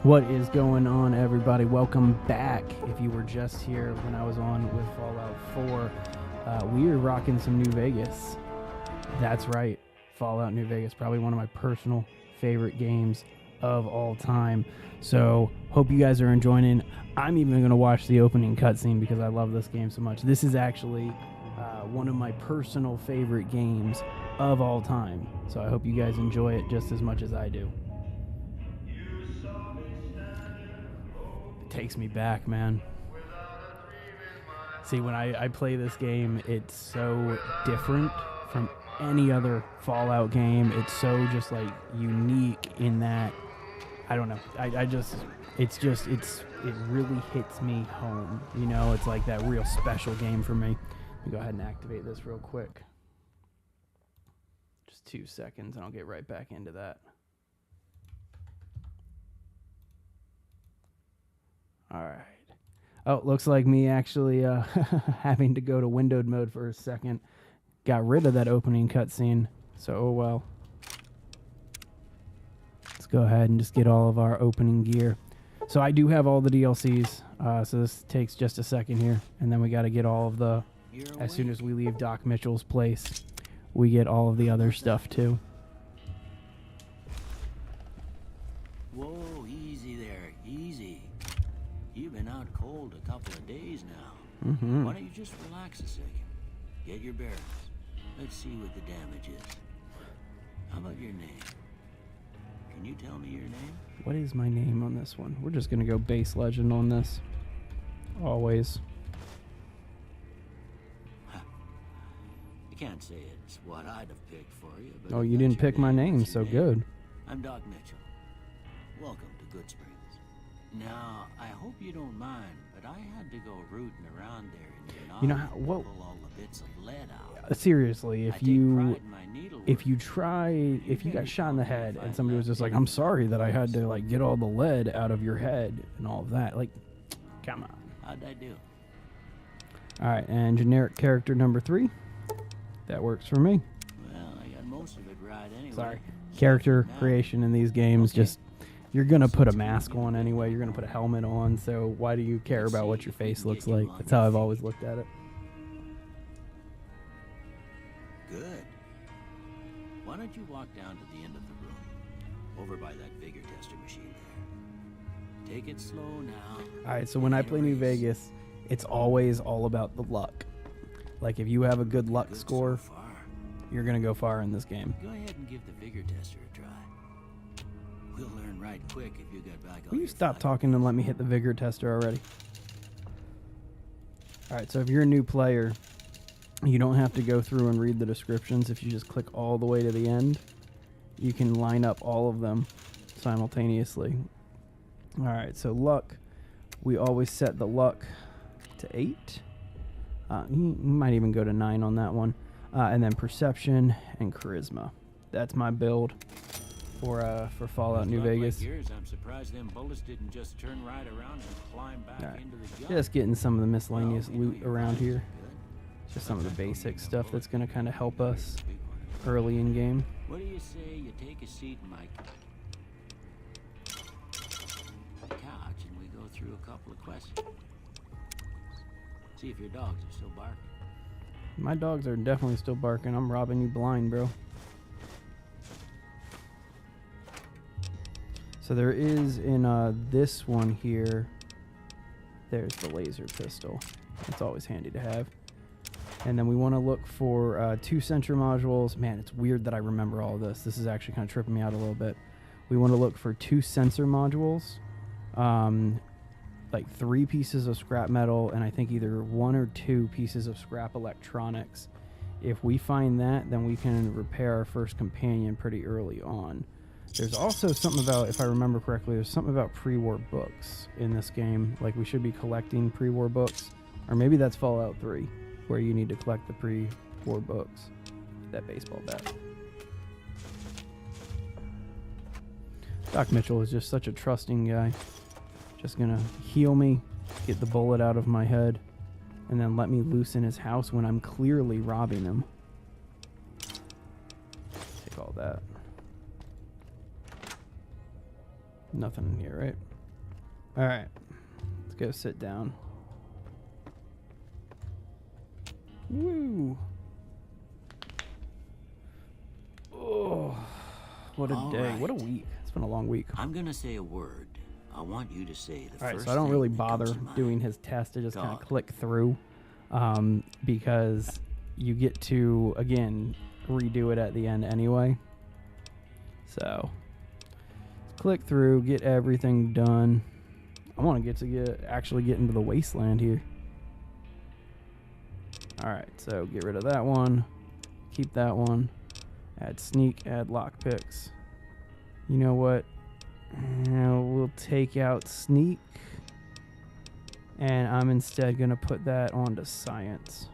What is going on, everybody? Welcome back. If you were just here when I was on with Fallout 4, we are rocking some New Vegas. That's right, Fallout New Vegas, probably one of my personal favorite games of all time. So, hope you guys are enjoying. I'm even going to watch the opening cutscene because I love this game so much. This is actually one of my personal favorite games of all time. So, I hope you guys enjoy it just as much as I do. Takes me back, man. See, when I play this game, it's so different from any other Fallout game. It's so just like unique in that, I don't know. It really hits me home. You know, it's like that real special game for me. Let me go ahead and activate this real quick. Just 2 seconds and I'll get right back into that. All right. Oh, looks like me actually having to go to windowed mode for a second. Got rid of that opening cutscene. So, oh well. Let's go ahead and just get all of our opening gear. So I do have all the DLCs. So this takes just a second here. And then we got to get all of the... As soon as we leave Doc Mitchell's place, we get all of the other stuff too. Whoa, easy there, easy. You've been out cold a couple of days now. Why don't you just relax a second? Get your bearings. Let's see what the damage is. How about your name? Can you tell me your name? What is my name on this one? We're just going to go base legend on this. Always. I can't say it's what I'd have picked for you, but... Oh, you didn't pick my name, so good. I'm Doc Mitchell. Welcome to Good Springs. Now, I hope you don't mind, but I had to go rooting around there in the You know how, what? pull all the bits of lead out. Seriously, if you you got shot in the head and somebody was just like, I'm sorry that I had to like get all the lead out of your head and all of that, like, come on. How'd I do? All right, and generic character number 3. That works for me. Well, I got most of it right anyway. Sorry. Character creation in these games, just, you're going to put a mask on anyway. You're going to put a helmet on, so why do you care about what your face looks like? That's how I've always looked at it. Good. Why don't you walk down to the end of the room, over by that vigor tester machine there. Take it slow now. All right, so when I play New Vegas, it's always all about the luck. Like, if you have a good luck score, So far. you're going to go far in this game. Go ahead and give the vigor tester a try. We'll learn right quick if you get back on Will you your stop feet. talking and let me hit the vigor tester already? All right, so if you're a new player, you don't have to go through and read the descriptions. If you just click all the way to the end, you can line up all of them simultaneously. All right, so luck. We always set the luck to 8. You might even go to 9 on that one. And then perception and charisma. That's my build for Fallout New Vegas. Like yours, I'm surprised them bullets didn't just turn right around and climb back into the gun. Just getting some of the miscellaneous Well, loot your around plans are here. good. Just some of the Sometimes basic you stuff go that's going to kind of help us Big one. early in game. What do you say you take a seat, Mike? Couch, and we go through a couple of questions. See if your dogs are still barking. My dogs are definitely still barking. I'm robbing you blind, bro. So there is in this one here, there's the laser pistol. It's always handy to have. And then we want to look for 2 sensor modules. Man, it's weird that I remember all of this. This is actually kind of tripping me out a little bit. We want to look for 2 sensor modules, like 3 pieces of scrap metal, and I think either 1 or 2 pieces of scrap electronics. If we find that, then we can repair our first companion pretty early on. There's also something about, if I remember correctly, there's something about pre-war books in this game. Like, we should be collecting pre-war books. Or maybe that's Fallout 3, where you need to collect the pre-war books. That baseball bat. Doc Mitchell is just such a trusting guy. Just gonna heal me, get the bullet out of my head, and then let me loose in his house when I'm clearly robbing him. Take all that. Nothing in here, right? Alright. Let's go sit down. Woo! Oh, what a All day. What a right. week. It's been a long week. I'm gonna say a word. I want you to say the Alright, first so I don't really thing that comes bother to mind. doing his test. I just kind of God. click through. Because you get to, again, redo it at the end anyway. So, click through, get everything done. I want to actually get into the wasteland here. Alright, so get rid of that one. Keep that one. Add sneak, add lockpicks. You know what? We'll take out sneak. And I'm instead going to put that onto science.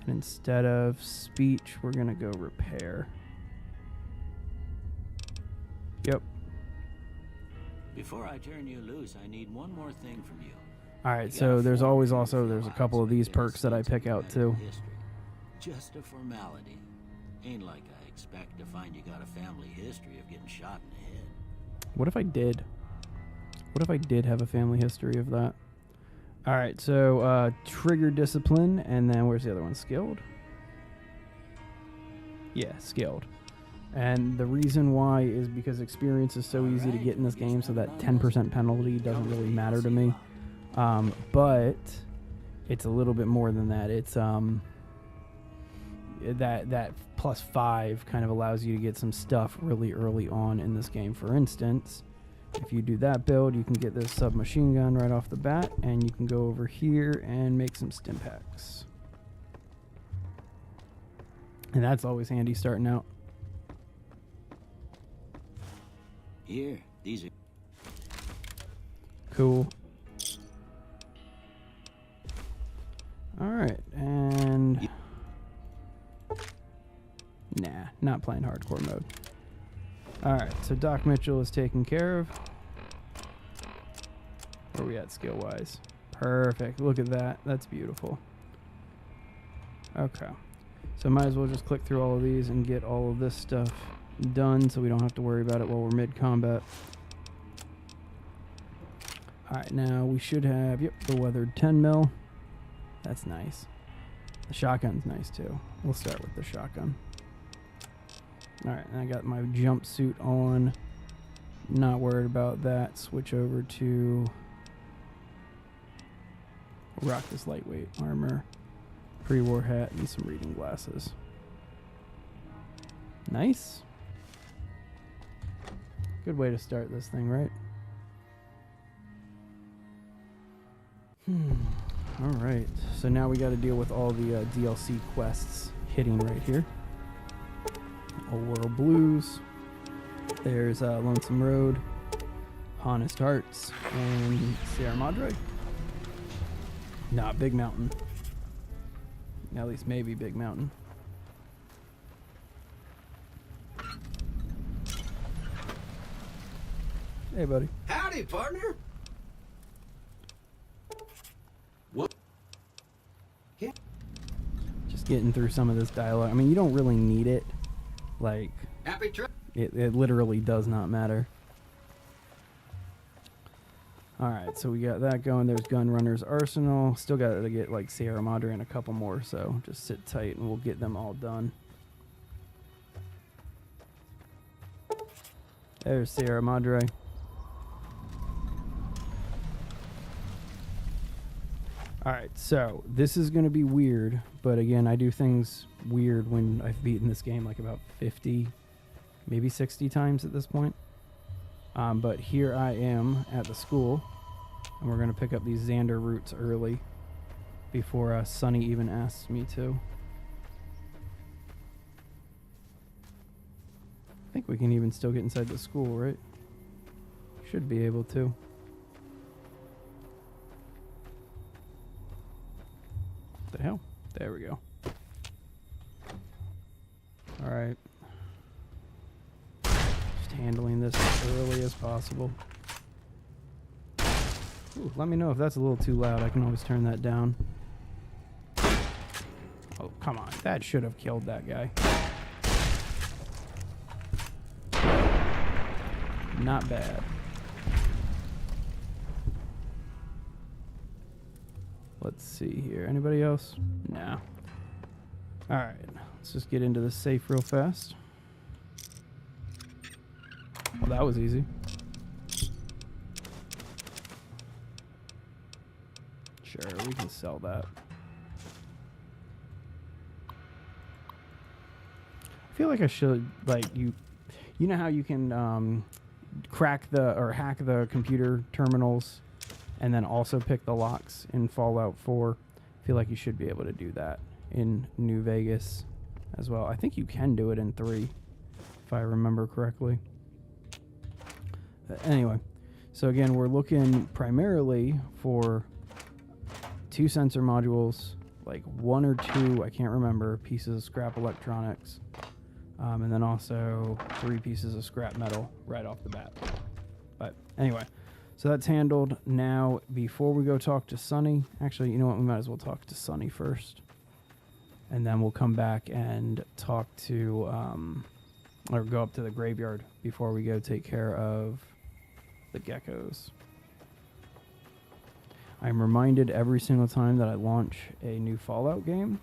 And instead of speech, we're going to go repair. Yep. Before I turn you loose, I need one more thing from you. Alright, You so gotta there's form always your also, there's a files couple of and these get perks that I pick extensive out too. history. Just a formality. Ain't like I expect to find you got a family history of getting shot in the head. What if I did? What if I did have a family history of that? Alright, so trigger discipline, and then where's the other one? Skilled? Yeah, skilled. And the reason why is because experience is so easy to get in this game, so that 10% penalty doesn't really matter to me. But it's a little bit more than that. It's that +5 kind of allows you to get some stuff really early on in this game. For instance, if you do that build, you can get this submachine gun right off the bat, and you can go over here and make some stim packs. And that's always handy starting out. Here, these are... Cool. Alright, and... Nah, not playing hardcore mode. Alright, so Doc Mitchell is taken care of. Where are we at skill-wise? Perfect. Look at that. That's beautiful. Okay. So might as well just click through all of these and get all of this stuff done so we don't have to worry about it while we're mid-combat. Alright, now we should have, yep, the weathered 10 mil. That's nice. The shotgun's nice too. We'll start with the shotgun. Alright, and I got my jumpsuit on. Not worried about that. Switch over to... rock this lightweight armor. Pre-war hat and some reading glasses. Nice. Good way to start this thing, right? Alright, so now we got to deal with all the DLC quests hitting right here. Old World Blues. There's Lonesome Road, Honest Hearts, and Sierra Madre. Nah, Big Mountain. At least maybe Big Mountain. Hey, buddy. Howdy, partner. What? Just getting through some of this dialogue. I mean, you don't really need it. Like, Happy trip. it literally does not matter. Alright, so we got that going. There's Gunrunner's Arsenal. Still got to get, like, Sierra Madre and a couple more, so just sit tight and we'll get them all done. There's Sierra Madre. Alright, so this is going to be weird, but again, I do things weird when I've beaten this game like about 50, maybe 60 times at this point. But here I am at the school, and we're going to pick up these Xander roots early before Sonny even asks me to. I think we can even still get inside the school, right? Should be able to. What the hell? There we go. Alright. Just handling this as early as possible. Ooh, let me know if that's a little too loud. I can always turn that down. Oh, come on. That should have killed that guy. Not bad. Let's see here. Anybody else? No. Alright. Let's just get into the safe real fast. Well, that was easy. Sure, we can sell that. I feel like I should, like, you know how you can crack or hack the computer terminals and then also pick the locks in Fallout 4? I feel like you should be able to do that in New Vegas as well. I think you can do it in 3, if I remember correctly. Anyway, so again, we're looking primarily for 2 sensor modules, like 1 or 2, I can't remember, pieces of scrap electronics, and then also 3 pieces of scrap metal right off the bat. But anyway, so that's handled. Now, before we go talk to Sonny, actually, you know what, we might as well talk to Sonny first, and then we'll come back and talk to, or go up to the graveyard before we go take care of the geckos. I'm reminded every single time that I launch a new Fallout game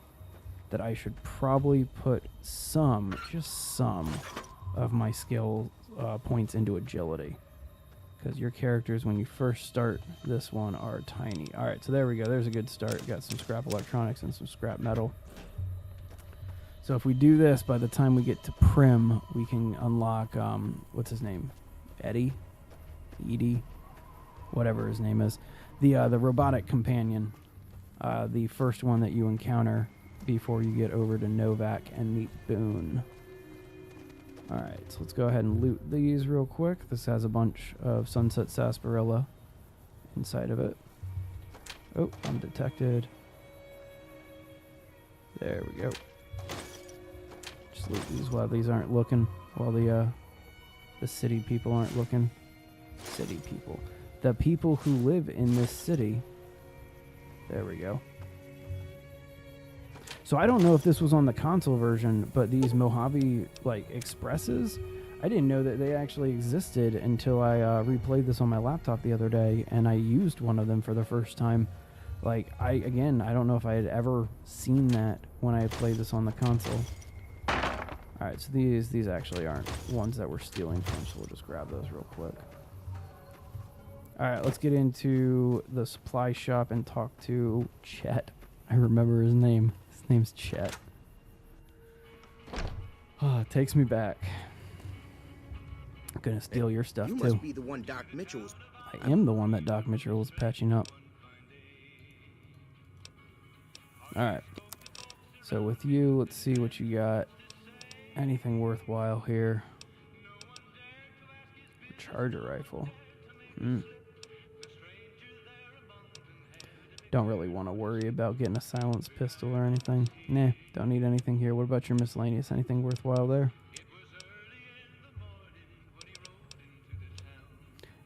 that I should probably put just some of my skill points into agility, because your characters, when you first start this one, are tiny. Alright, so there we go. There's a good start. Got some scrap electronics and some scrap metal. So if we do this, by the time we get to Prim, we can unlock, what's his name? Edie? Whatever his name is. The robotic companion. The first one that you encounter before you get over to Novak and meet Boone. Alright, so let's go ahead and loot these real quick. This has a bunch of Sunset Sarsaparilla inside of it. Oh, I'm detected. There we go. Just loot these while these aren't looking. While the city people aren't looking. City people. The people who live in this city. There we go. So I don't know if this was on the console version, but these Mojave Expresses, I didn't know that they actually existed until I replayed this on my laptop the other day, and I used one of them for the first time. I don't know if I had ever seen that when I played this on the console. Alright, so these actually aren't ones that we're stealing from, so we'll just grab those real quick. Alright, let's get into the supply shop and talk to Chet. I remember his name. His name's Chet. Oh, it takes me back. I'm gonna steal your stuff, too. You must be the one Doc Mitchell was... I am the one that Doc Mitchell was patching up. Alright. So with you, let's see what you got. Anything worthwhile here. Charger rifle. Don't really want to worry about getting a silenced pistol or anything. Nah, don't need anything here. What about your miscellaneous? Anything worthwhile there?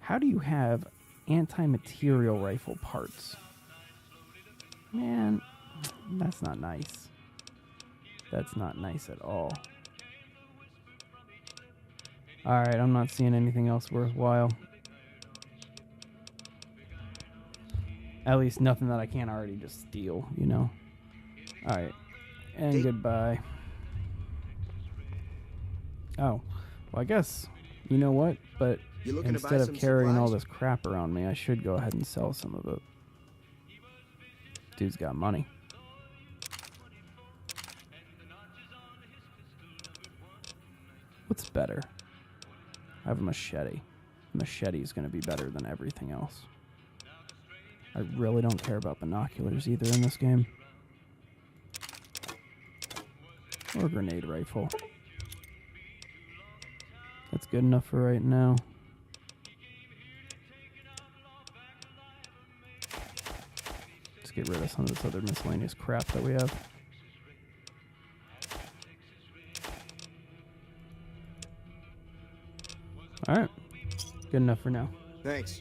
How do you have anti-material rifle parts? Man, that's not nice. That's not nice at all. Alright, I'm not seeing anything else worthwhile. At least nothing that I can't already just steal, you know? Alright. And goodbye. Oh. Well, I guess, you know what? But instead of carrying all this crap around me, I should go ahead and sell some of it. Dude's got money. What's better? I have a machete. Machete is going to be better than everything else. I really don't care about binoculars either in this game. Or grenade rifle. That's good enough for right now. Let's get rid of some of this other miscellaneous crap that we have. Alright. Good enough for now. Thanks.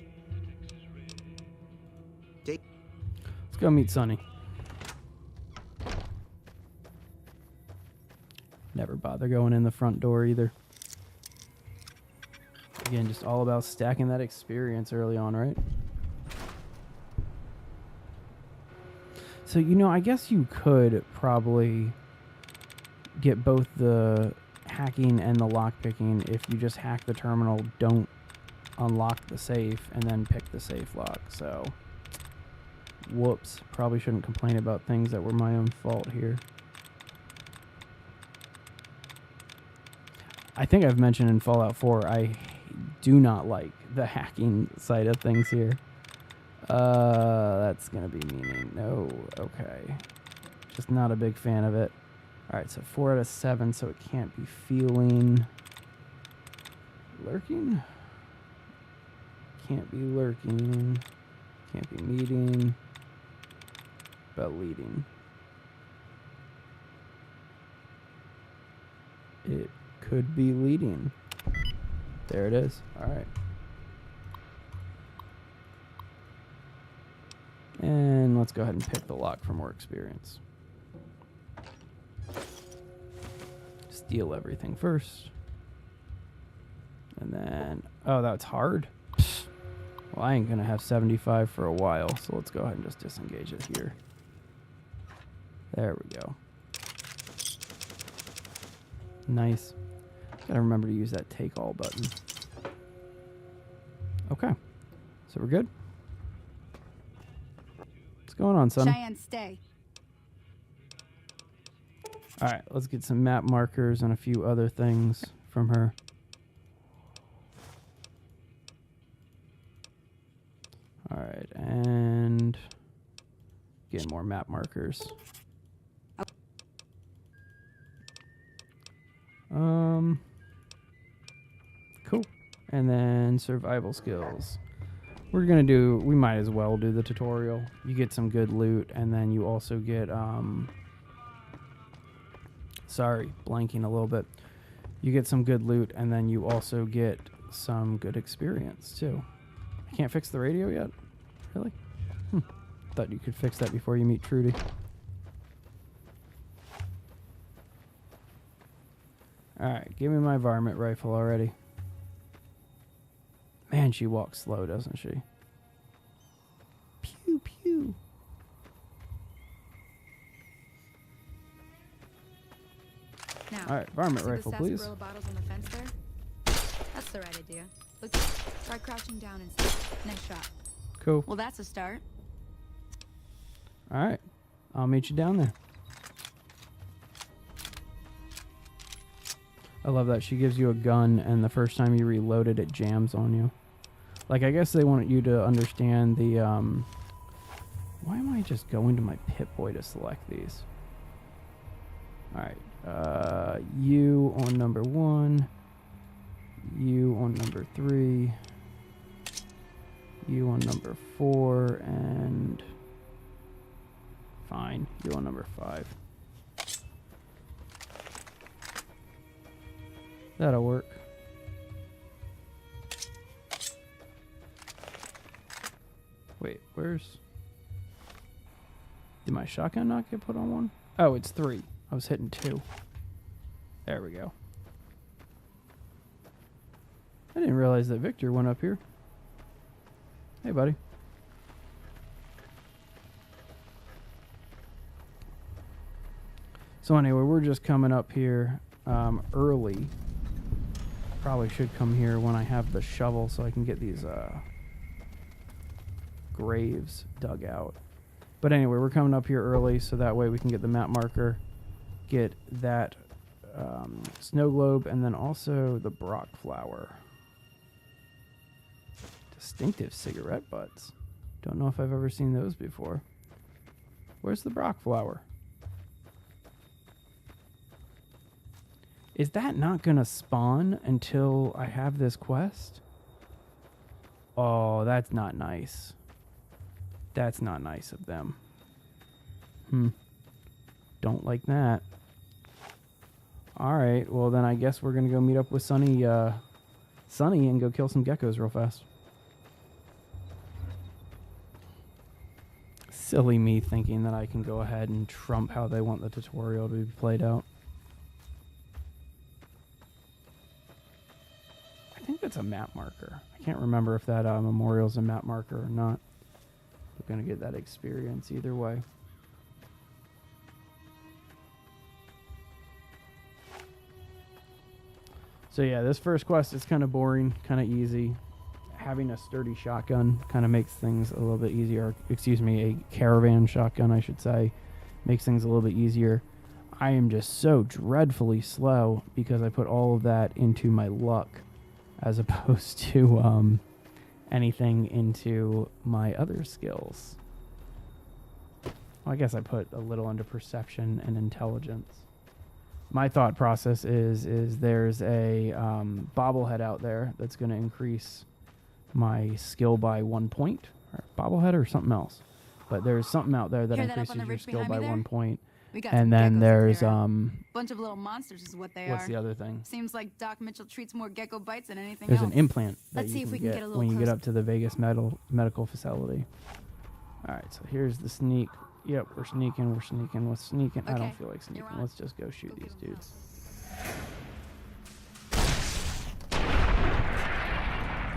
Let's go meet Sonny. Never bother going in the front door either. Again, just all about stacking that experience early on, right? So, you know, I guess you could probably get both the hacking and the lockpicking if you just hack the terminal, don't unlock the safe, and then pick the safe lock. So, whoops. Probably shouldn't complain about things that were my own fault here. I think I've mentioned in Fallout 4, I do not like the hacking side of things here. That's gonna be meaning no. Okay, just not a big fan of it. All right, so 4 out of 7, so it can't be feeling lurking. Can't be lurking. Can't be meeting. But leading. It could be leading. There it is. All right. And let's go ahead and pick the lock for more experience. Steal everything first. And then, oh, that's hard. Well, I ain't gonna have 75 for a while, so let's go ahead and just disengage it here. There we go. Nice. Gotta remember to use that take all button. Okay. So we're good? What's going on, son? Cheyenne, stay. Alright, let's get some map markers and a few other things from her. Alright, and get more map markers. Cool. And then survival skills. We might as well do the tutorial. You get some good loot, and then you also get, sorry, blanking a little bit. You get some good loot, and then you also get some good experience, too. I can't fix the radio yet? Really? Thought you could fix that before you meet Trudy. Alright, give me my varmint rifle already. Man, she walks slow, doesn't she? Pew, pew. Now, Alright, varmint see rifle, the please. sarsaparilla bottles on the fence there? That's the right idea. Look, try crouching down and nice shot. Cool. Well, that's a start. Alright, I'll meet you down there. I love that. She gives you a gun, and the first time you reload it, it jams on you. Like, I guess they want you to understand the, why am I just going to my Pip-Boy to select these? Alright, you on number 1. You on number 3. You on number 4, and... Fine, you on number 5. That'll work. Wait, where's... Did my shotgun not get put on 1? Oh, it's 3. I was hitting 2. There we go. I didn't realize that Victor went up here. Hey, buddy. So anyway, we're just coming up here early. Probably should come here when I have the shovel so I can get these graves dug out. But anyway, we're coming up here early so that way we can get the map marker, get that snow globe, and then also the Brock flower. Distinctive cigarette butts. Don't know if I've ever seen those before. Where's the Brock flower? Is that not gonna spawn until I have this quest? Oh, that's not nice. That's not nice of them. Don't like that. Alright, well then I guess we're gonna go meet up with Sunny and go kill some geckos real fast. Silly me thinking that I can go ahead and trump how they want the tutorial to be played out. I think the that's a map marker. I can't remember if that memorial's a map marker or not. We're going to get that experience either way. So yeah, this first quest is kind of boring, kind of easy. Having a sturdy shotgun kind of makes things a little bit easier. Excuse me, a caravan shotgun, I should say, makes things a little bit easier. I am just so dreadfully slow because I put all of that into my luck as opposed to anything into my other skills. Well, I guess I put a little into perception and intelligence. My thought process is there's a bobblehead out there that's going to increase my skill by 1 point. Or bobblehead or something else. But there's something out there that Hear that up increases on the your ridge skill by behind me 1 there? point. We got And some then geckos up there's there. Bunch of little monsters is what they what's are. the other thing? Seems like Doc Mitchell treats more gecko bites than anything There's else. an implant that Let's you see if can we can get get a little when you get closer. up to the Vegas medical facility. All right, so here's the sneak. Yep, we're sneaking. Let's sneaking. I don't Okay, feel like sneaking. you're on. Let's just go shoot Go these give 'em dudes.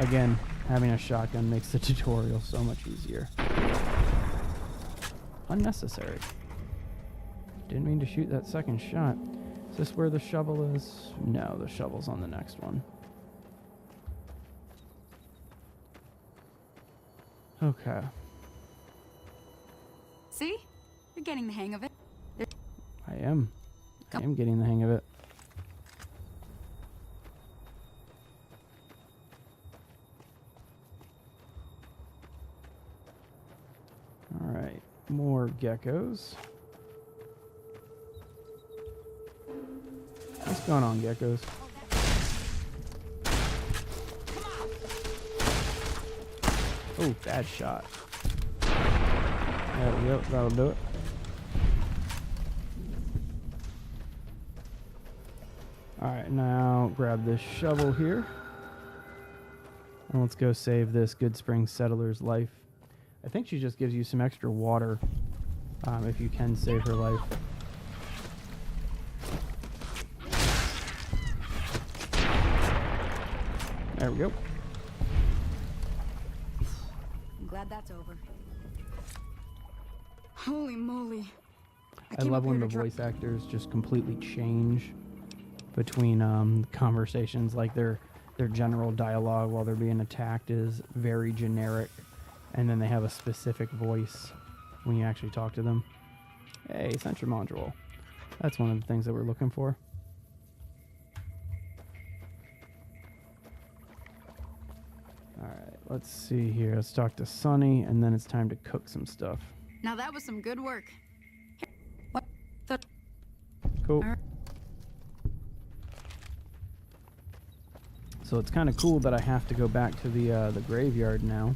Again, having a shotgun makes the tutorial so much easier. Unnecessary. Didn't mean to shoot that second shot. Is this where the shovel is? No, the shovel's on the next one. Okay. See? You're getting the hang of it. I am getting the hang of it. Alright, more geckos. What's going on, geckos? Oh, bad shot. Yep, that'll do it. Alright, now grab this shovel here. And let's go save this Good Spring settler's life. I think she just gives you some extra water if you can save her life. There we go. I'm glad that's over. Holy moly. I came love up when here the to voice actors just completely change between conversations. Like their general dialogue while they're being attacked is very generic, and then they have a specific voice when you actually talk to them. Hey, sensor module. That's one of the things that we're looking for. Alright, let's see here. Let's talk to Sonny, and then it's time to cook some stuff. Now that was some good work. What the? Cool. Alright. So it's kind of cool that I have to go back to the graveyard now.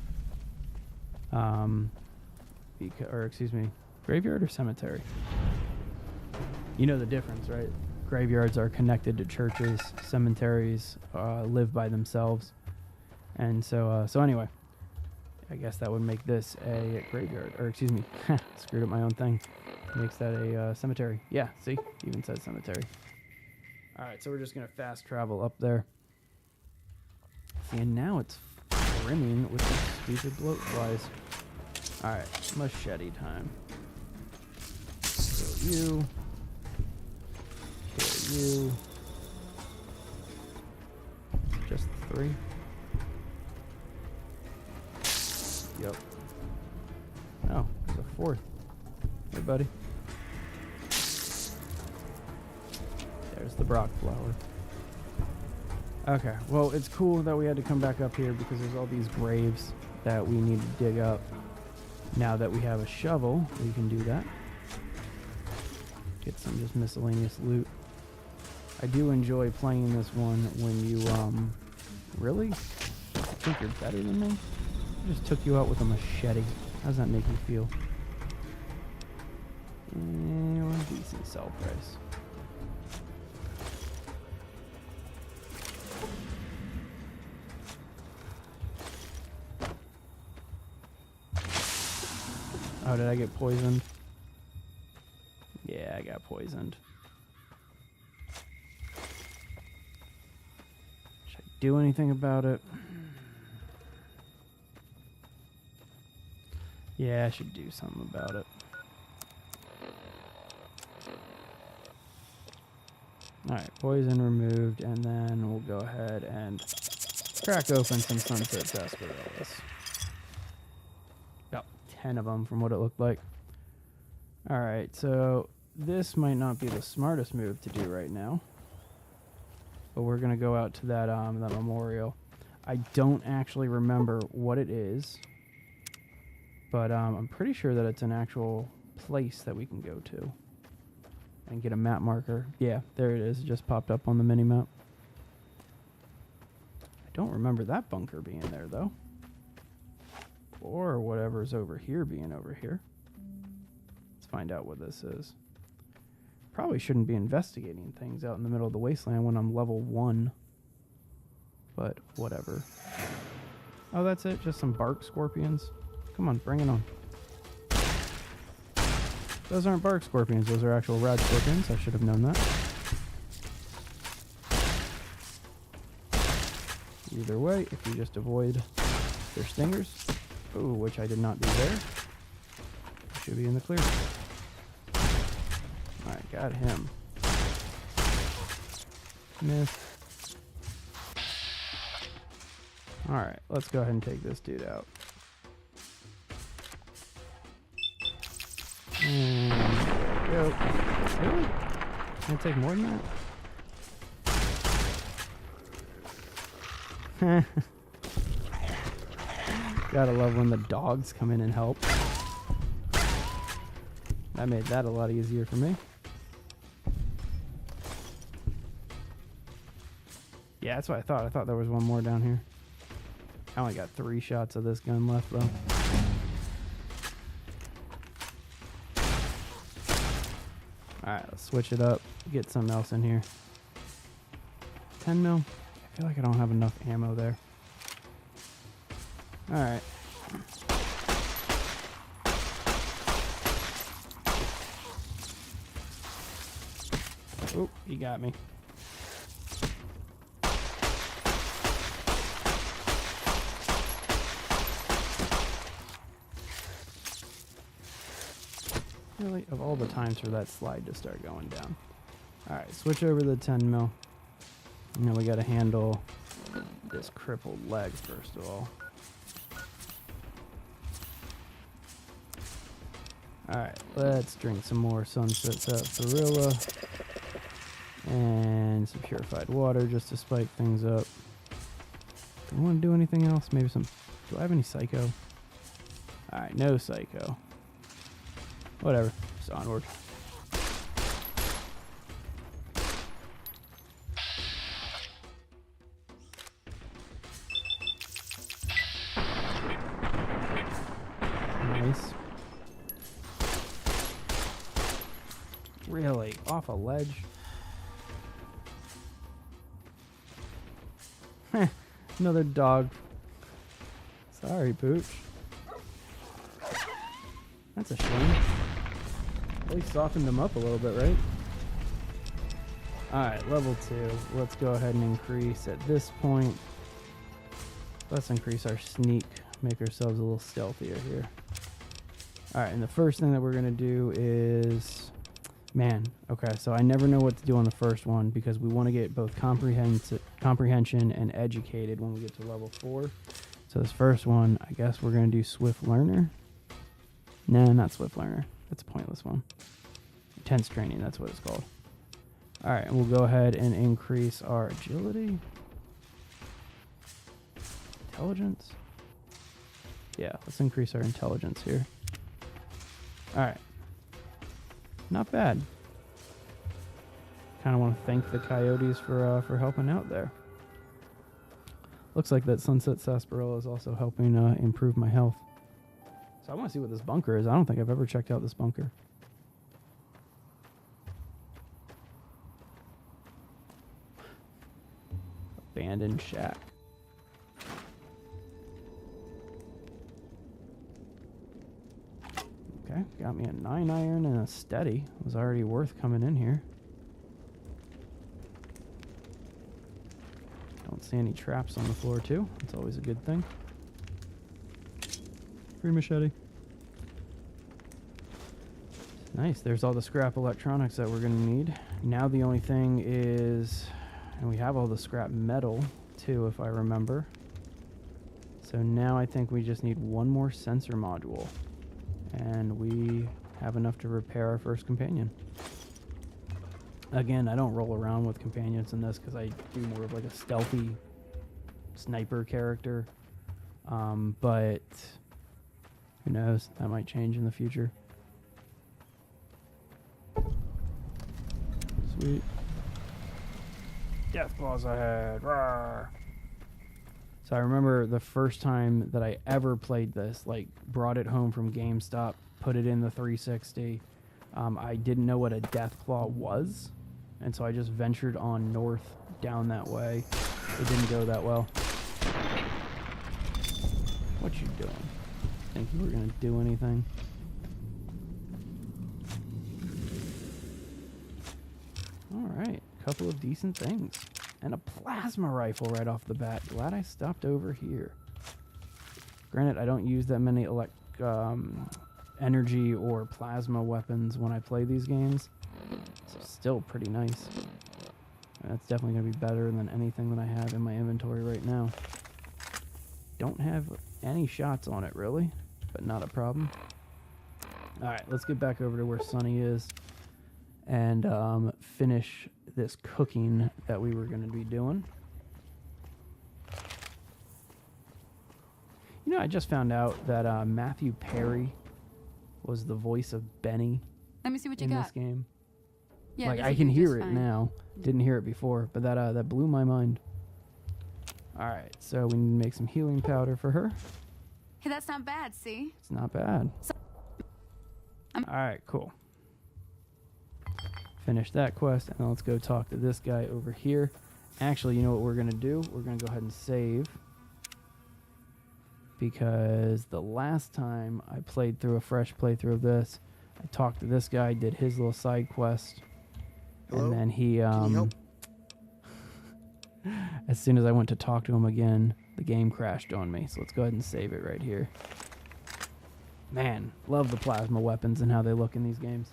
Excuse me, graveyard or cemetery? You know the difference, right? Graveyards are connected to churches. Cemeteries live by themselves. And so anyway, I guess that would make this a graveyard. Or excuse me, screwed up my own thing. Makes that a cemetery. Yeah, see? Even says cemetery. Alright, so we're just going to fast travel up there. See, and now it's brimming with these stupid bloat flies. Alright, machete time. Kill you. Kill you. Just 3. Yep. Oh, there's a 4th. Hey, buddy. There's the Brock flower. Okay, well, it's cool that we had to come back up here because there's all these graves that we need to dig up. Now that we have a shovel, we can do that. Get some just miscellaneous loot. I do enjoy playing this one when you, really? You think you're better than me? I just took you out with a machete. How does that make you feel? Decent sell price. Oh, did I get poisoned? Yeah, I got poisoned. Should I do anything about it? Yeah, I should do something about it. Alright, poison removed, and then we'll go ahead and crack open some Sunset Sarsaparillas. About 10 of them from what it looked like. Alright, so this might not be the smartest move to do right now. But we're going to go out to that memorial. I don't actually remember what it is. But I'm pretty sure that it's an actual place that we can go to. And get a map marker. Yeah, there it is. It just popped up on the mini-map. I don't remember that bunker being there, though. Or whatever's over here being over here. Let's find out what this is. Probably shouldn't be investigating things out in the middle of the wasteland when I'm level 1. But whatever. Oh, that's it? Just some bark scorpions? Come on, bring it on. Those aren't bark scorpions, those are actual rad scorpions. I should have known that. Either way, if you just avoid their stingers. Ooh, which I did not do there. Should be in the clear. Alright, got him. Miss. Alright, let's go ahead and take this dude out. And go. Really? Can it take more than that? Gotta love when the dogs come in and help. That made that a lot easier for me. Yeah, that's what I thought. I thought there was one more down here. I only got 3 shots of this gun left, though. Alright, let's switch it up. Get something else in here. 10 mil? I feel like I don't have enough ammo there. Alright. Oh, he got me. Really, of all the times for that slide to start going down. Alright, switch over to the 10 mil. Now we gotta handle this crippled leg first of all. Alright, let's drink some more Sunset Sarsaparilla. And some purified water just to spike things up. Do I want to do anything else? Maybe some... Do I have any psycho? Alright, no psycho. Whatever. Just onward. Nice. Really? Off a ledge? Another dog. Sorry, Pooch. That's a shame. At least softened them up a little bit, right? Alright, level 2. Let's go ahead and increase at this point. Let's increase our sneak. Make ourselves a little stealthier here. Alright, and the first thing that we're going to do is... Man, okay, so I never know what to do on the first one because we want to get both comprehension and educated when we get to level 4. So this first one, I guess we're going to do Swift Learner. No, not Swift Learner. That's a pointless one. Intense Training, that's what it's called. Alright, and we'll go ahead and increase our agility. Intelligence? Yeah, let's increase our intelligence here. Alright. Not bad. Kind of want to thank the coyotes for helping out there. Looks like that Sunset Sarsaparilla is also helping improve my health. So I want to see what this bunker is. I don't think I've ever checked out this bunker. Abandoned shack. Okay, got me a 9 iron and a steady. It was already worth coming in here. Don't see any traps on the floor too. That's always a good thing. Free machete. Nice. There's all the scrap electronics that we're going to need. Now the only thing is, and we have all the scrap metal too, if I remember. So now I think we just need one more sensor module. And we have enough to repair our first companion. Again, I don't roll around with companions in this because I do more of like a stealthy sniper character. But who knows? That might change in the future. Sweet. Death claws ahead. Rawr. So I remember the first time that I ever played this, like brought it home from GameStop, put it in the 360. I didn't know what a death claw was, and so I just ventured on north down that way. It didn't go that well. What you doing? Think you were gonna do anything? All right, a couple of decent things. And a plasma rifle right off the bat. Glad I stopped over here. Granted, I don't use that many energy or plasma weapons when I play these games. So still pretty nice. That's definitely going to be better than anything that I have in my inventory right now. Don't have any shots on it, really. But not a problem. Alright, let's get back over to where Sunny is. And finish this cooking that we were going to be doing. You know, I just found out that Matthew Perry was the voice of Benny Let me see what you in got. this game. Yeah, Like, this I is can just hear it fine. now. Didn't hear it before, but that blew my mind. All right, so we need to make some healing powder for her. Hey, that's not bad, see? It's not bad. I'm- All right, cool. Finish that quest, and then let's go talk to this guy over here. Actually, you know what we're going to do? We're going to go ahead and save. Because the last time I played through a fresh playthrough of this, I talked to this guy, did his little side quest. Hello? And then he, Can you help? as soon as I went to talk to him again, the game crashed on me. So let's go ahead and save it right here. Man, love the plasma weapons and how they look in these games.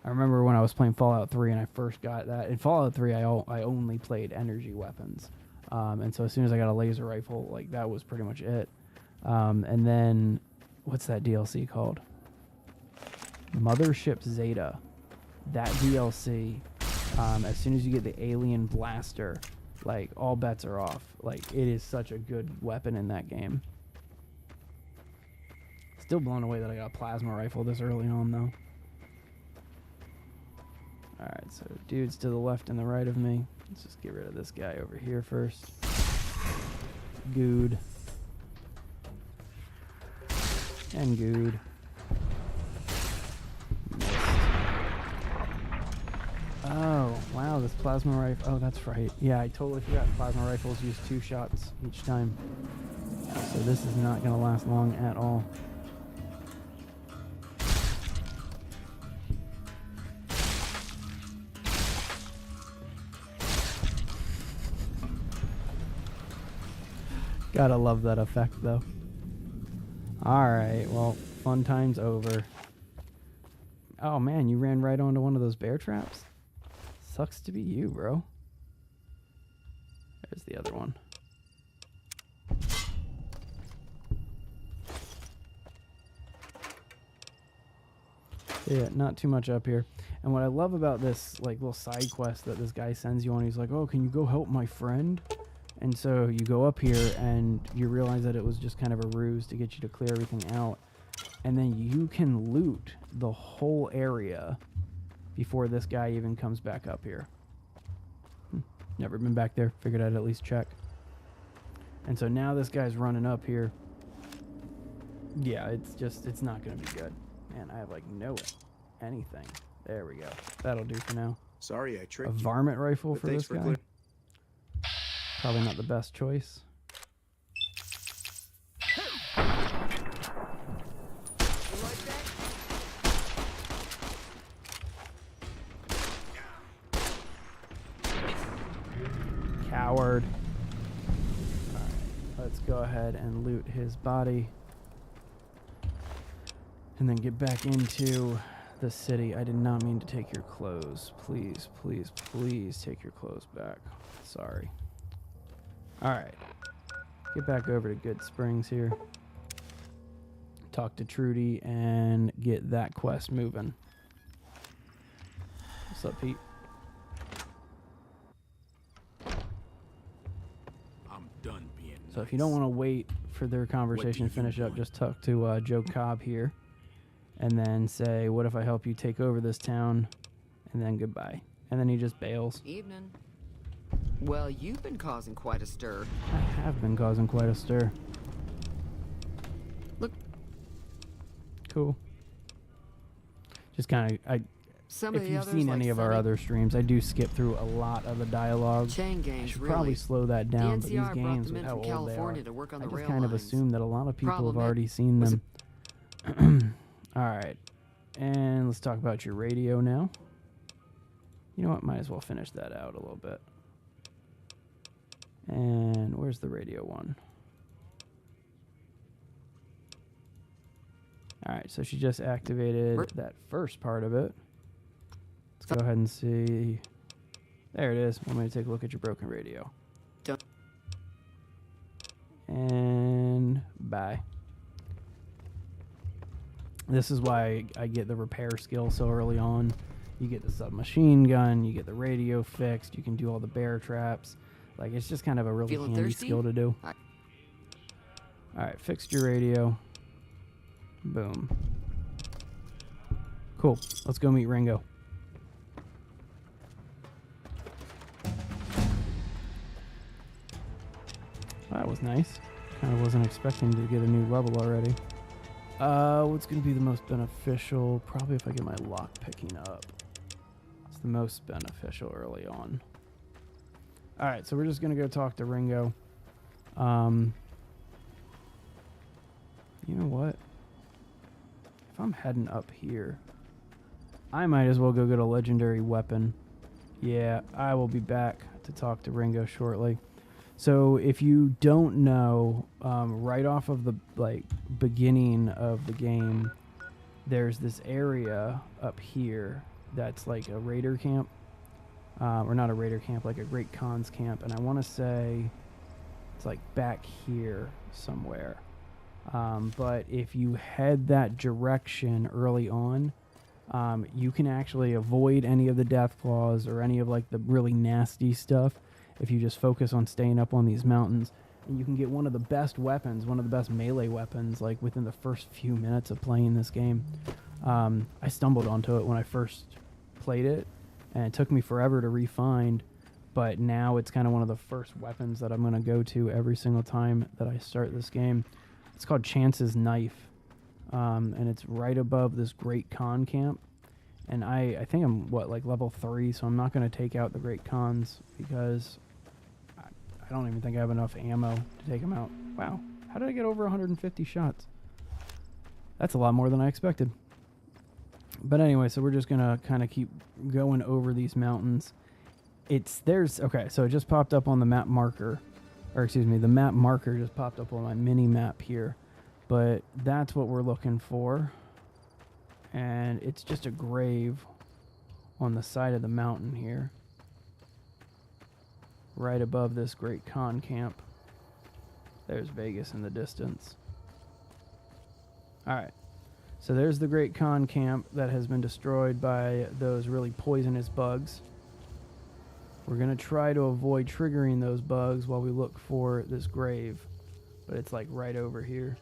I remember when I was playing Fallout 3 and I first got that. In Fallout 3, I only played energy weapons. And so as soon as I got a laser rifle, like, that was pretty much it. And then, what's that DLC called? Mothership Zeta. That DLC, as soon as you get the alien blaster, like, all bets are off. Like, it is such a good weapon in that game. Still blown away that I got a plasma rifle this early on, though. Alright, so dudes to the left and the right of me. Let's just get rid of this guy over here first. Good. And good. Missed. Oh, wow, this plasma rifle. Oh, that's right. Yeah, I totally forgot plasma rifles use 2 shots each time. So this is not going to last long at all. Gotta love that effect, though. Alright, well, fun time's over. Oh, man, you ran right onto one of those bear traps? Sucks to be you, bro. There's the other one. Yeah, not too much up here. And what I love about this, like, little side quest that this guy sends you on, he's like, oh, can you go help my friend? And so you go up here and you realize that it was just kind of a ruse to get you to clear everything out. And then you can loot the whole area before this guy even comes back up here. Never been back there. Figured I'd at least check. And so now this guy's running up here. Yeah, it's not going to be good. Man, I have like no anything. There we go. That'll do for now. Sorry, I A tricked you. varmint rifle But for thanks this for guy. clear- Probably not the best choice. Coward. let's go ahead and loot his body. And then get back into the city. I did not mean to take your clothes. Please, please, please take your clothes back. Sorry. Alright. Get back over to Good Springs here. Talk to Trudy and get that quest moving. What's up, Pete? I'm done being So if you don't want to wait for their conversation to finish up, just talk to Joe Cobb here. And then say, what if I help you take over this town? And then goodbye. And then he just bails. Evening. Well, you've been causing quite a stir. I have been causing quite a stir. Look. Cool. Just kind of, Some if of the you've others, seen like any of our Sunny, other streams, I do skip through a lot of the dialogue. chain I gangs, should really. probably slow that The down, but these NCR brought games them with in how from old they are, California to work on I the just rail kind of lines. assume that a lot of people Problem have is- already seen was them. Alright. And let's talk about your radio now. You know what? Might as well finish that out a little bit. And where's the radio one? Alright, so she just activated that first part of it. Let's go ahead and see. There it is. Want me to take a look at your broken radio. Done. And bye. This is why I get the repair skill so early on. You get the submachine gun, you get the radio fixed, you can do all the bear traps. Like, it's just kind of a really Feeling handy thirsty? skill to do. Alright, fixed your radio. Boom. Cool. Let's go meet Ringo. That was nice. Kind of wasn't expecting to get a new level already. What's going to be the most beneficial? Probably if I get my lock picking up. It's the most beneficial early on. Alright, so we're just going to go talk to Ringo. You know what? If I'm heading up here, I might as well go get a legendary weapon. Yeah, I will be back to talk to Ringo shortly. So if you don't know, right off of the beginning of the game, there's this area up here that's like a raider camp, or not a raider camp, like a Great Khans camp, and I want to say it's like back here somewhere. But if you head that direction early on, you can actually avoid any of the death claws or any of like the really nasty stuff if you just focus on staying up on these mountains. And you can get one of the best weapons, one of the best melee weapons, like within the first few minutes of playing this game. I stumbled onto it when I first played it, and it took me forever to refine, but now it's kind of one of the first weapons that I'm going to go to every single time that I start this game. It's called Chance's Knife, and it's right above this Great Khan camp. And I think I'm, like level 3, so I'm not going to take out the Great Khans because I don't even think I have enough ammo to take them out. Wow, how did I get over 150 shots? That's a lot more than I expected. But anyway, so we're just going to kind of keep going over these mountains. Okay, so it just popped up on the map marker. Or excuse me, the map marker just popped up on my mini map here. But that's what we're looking for. And it's just a grave on the side of the mountain here. Right above this Great Khan camp. There's Vegas in the distance. Alright. So there's the Great Khan camp that has been destroyed by those really poisonous bugs. We're going to try to avoid triggering those bugs while we look for this grave. But it's like right over here.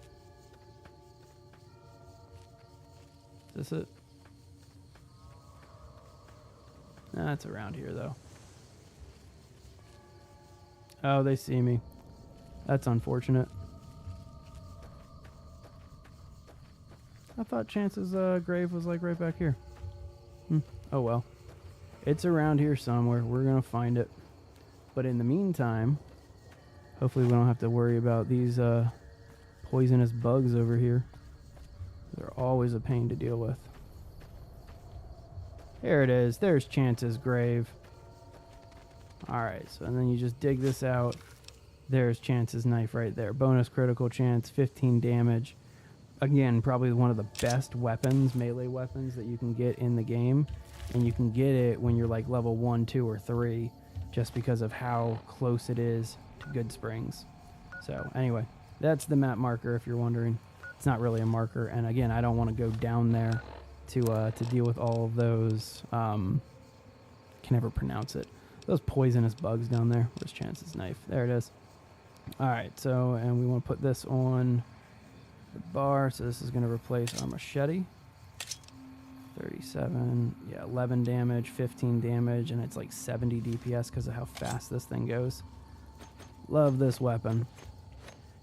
Is this it? Nah, it's around here though. Oh, they see me. That's unfortunate. I thought Chance's grave was like right back here. Oh well. It's around here somewhere. We're going to find it. But in the meantime, hopefully we don't have to worry about these poisonous bugs over here. They're always a pain to deal with. There it is. There's Chance's grave. Alright, so and then you just dig this out. There's Chance's knife right there. Bonus critical chance, 15 damage. Again, probably one of the best weapons, melee weapons that you can get in the game. And you can get it when you're like level 1, 2, or 3, just because of how close it is to Goodsprings. So anyway, that's the map marker if you're wondering. It's not really a marker. And again, I don't want to go down there to deal with all of those, can never pronounce it. Those poisonous bugs down there. Where's Chance's knife? There it is. All right, so, and we want to put this on the bar. So this is going to replace our machete. 37, yeah, 11 damage, 15 damage, and it's like 70 DPS because of how fast this thing goes. Love this weapon.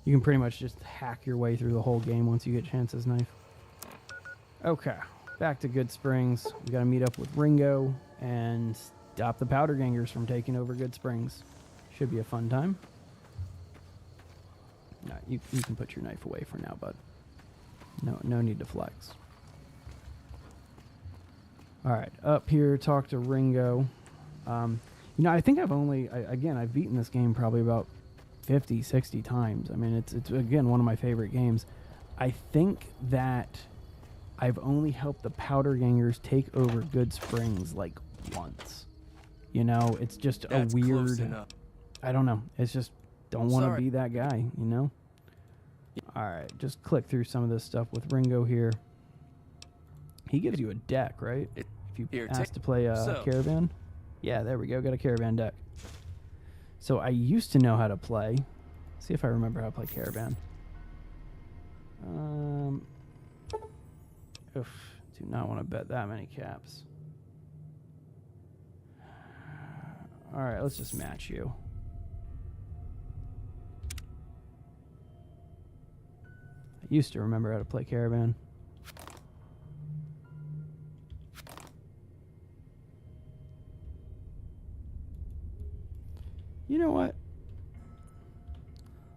You can pretty much just hack your way through the whole game once you get Chance's knife. Okay, back to Goodsprings. We got to meet up with Ringo and stop the Powder Gangers from taking over Goodsprings. Should be a fun time. No, you can put your knife away for now, bud. No need to flex. All right, up here, talk to Ringo. I think I've beaten this game probably about 50, 60 times. I mean, it's again, one of my favorite games. I think that I've only helped the Powder Gangers take over Goodsprings like once. You know, it's just That's a weird... close enough. I don't know. It's just, don't want to be that guy, you know? All right, just click through some of this stuff with Ringo here. He gives you a deck, right? If you ask to play a Caravan. Yeah, there we go. Got a Caravan deck. So I used to know how to play. See if I remember how to play Caravan. Do not want to bet that many caps. All right, let's just match you. I used to remember how to play Caravan. You know what?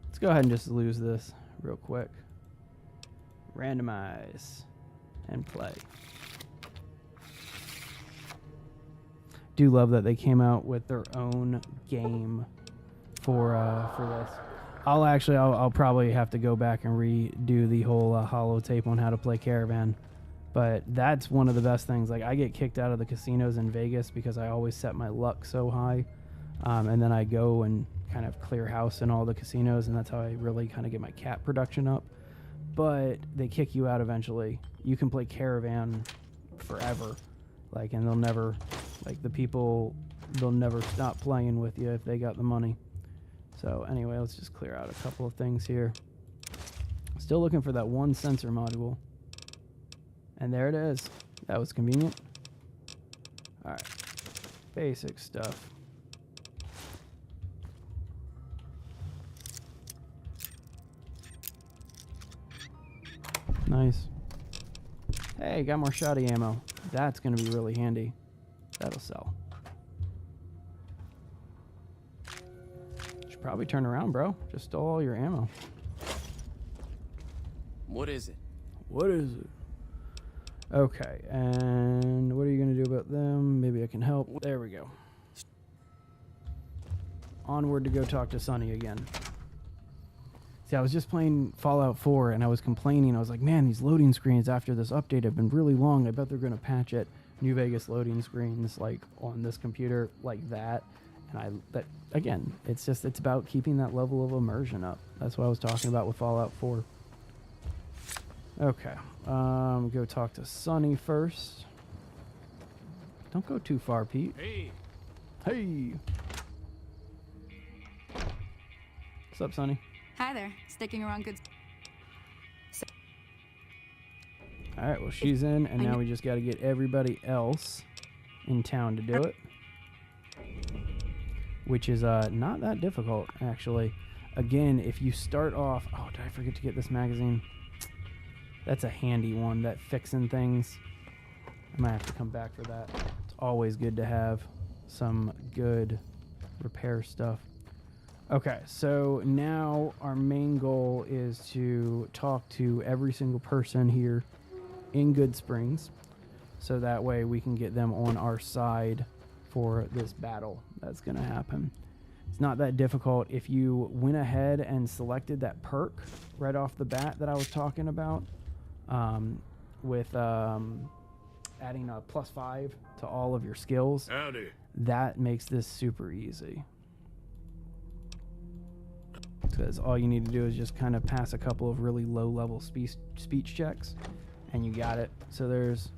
Let's go ahead and just lose this real quick. Randomize and play. Do love that they came out with their own game for this. I'll probably have to go back and redo the whole holotape on how to play Caravan. But that's one of the best things. Like, I get kicked out of the casinos in Vegas because I always set my luck so high. And then I go and kind of clear house in all the casinos, and that's how I really kind of get my cap production up. But they kick you out eventually. You can play Caravan forever. Like, and they'll never stop playing with you if they got the money. So anyway, let's just clear out a couple of things here. Still looking for that one sensor module. And there it is. That was convenient. All right. Basic stuff. Nice. Hey, got more shoddy ammo. That's going to be really handy. That'll sell. Should probably turn around, bro. Just stole all your ammo. What is it? What is it? Okay, and what are you going to do about them? Maybe I can help. There we go. Onward to go talk to Sonny again. See, I was just playing Fallout 4, and I was complaining. I was like, man, these loading screens after this update have been really long. I bet they're going to patch it. New Vegas loading screens, like, on this computer, like that. And again, it's about keeping that level of immersion up. That's what I was talking about with Fallout 4. Okay. Go talk to Sonny first. Don't go too far, Pete. Hey. Hey. What's up, Sonny? Hi there. Sticking around good. All right, well, she's in, and now we just got to get everybody else in town to do it, which is not that difficult, actually. Again, if you start off... Oh, did I forget to get this magazine? That's a handy one, that fixing things. I might have to come back for that. It's always good to have some good repair stuff. Okay, so now our main goal is to talk to every single person here in Goodsprings, so that way we can get them on our side for this battle that's going to happen. It's not that difficult. If you went ahead and selected that perk right off the bat that I was talking about, with adding a +5 to all of your skills, Howdy. that makes this super easy. Because all you need to do is just kind of pass a couple of really low-level speech checks, and you got it. So there's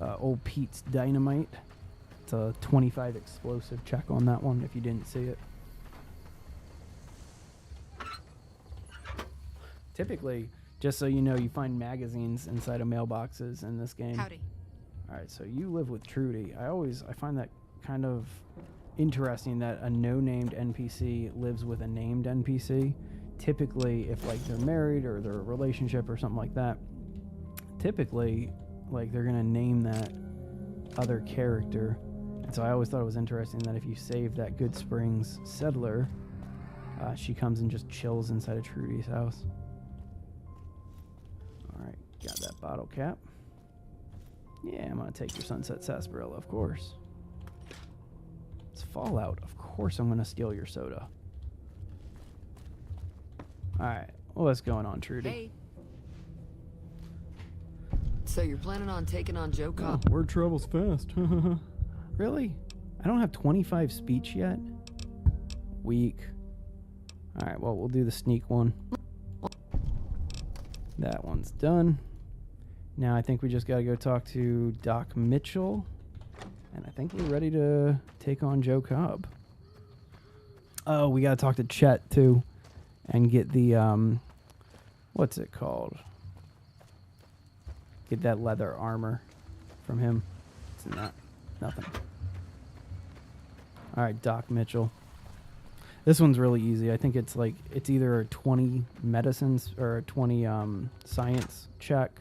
old Pete's Dynamite. It's a 25 explosive check on that one if you didn't see it. Typically, just so you know, you find magazines inside of mailboxes in this game. Howdy. All right, so you live with Trudy. I find that kind of interesting that a no-named NPC lives with a named NPC. Typically, if like they're married or they're a relationship or something like that, typically like they're gonna name that other character. And so I always thought it was interesting that if you save that Good Springs settler, she comes and just chills inside of Trudy's house. All right, got that bottle cap. Yeah, I'm gonna take your Sunset Sarsaparilla, of course. It's Fallout. Of course I'm gonna steal your soda. Alright, well, what's going on, Trudy? Hey. So you're planning on taking on Joe Oh, Cobb? word travels fast. Really? I don't have 25 speech yet? Weak. Alright, well, we'll do the sneak one. That one's done. Now I think we just gotta go talk to Doc Mitchell. And I think we're ready to take on Joe Cobb. Oh, we gotta talk to Chet too, and get the what's it called? Get that leather armor from him. It's not nothing. All right, Doc Mitchell. This one's really easy. I think it's like it's either a 20 medicines or a 20 science check,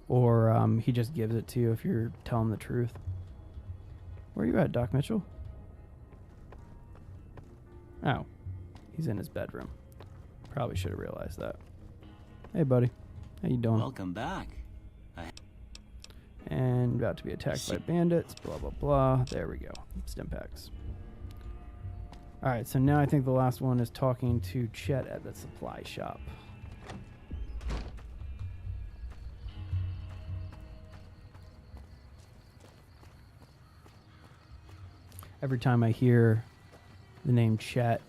or he just gives it to you if you're telling the truth. Where are you at, Doc Mitchell? Oh, he's in his bedroom. Probably should have realized that. Hey, buddy. How you doing? Welcome back. And about to be attacked by bandits. Blah, blah, blah. There we go. Stim packs. All right, so now I think the last one is talking to Chet at the supply shop. Every time I hear the name Chet,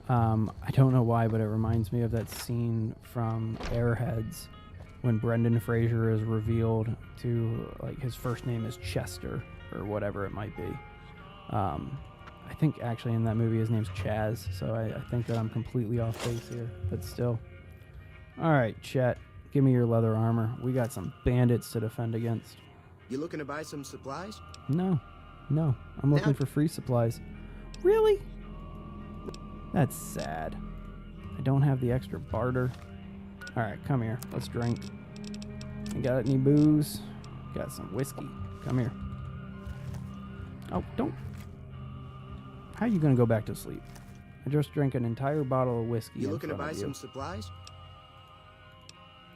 I don't know why, but it reminds me of that scene from Airheads when Brendan Fraser is revealed to, like, his first name is Chester or whatever it might be. I think actually in that movie his name's Chaz, so I think that I'm completely off base here, but still. All right, Chet, give me your leather armor. We got some bandits to defend against. You looking to buy some supplies? No, I'm looking for free supplies. Really? That's sad. I don't have the extra barter. All right, come here. Let's drink. You got any booze? Got some whiskey. Come here. Oh, don't. How are you going to go back to sleep? I just drank an entire bottle of whiskey. You looking to buy some supplies?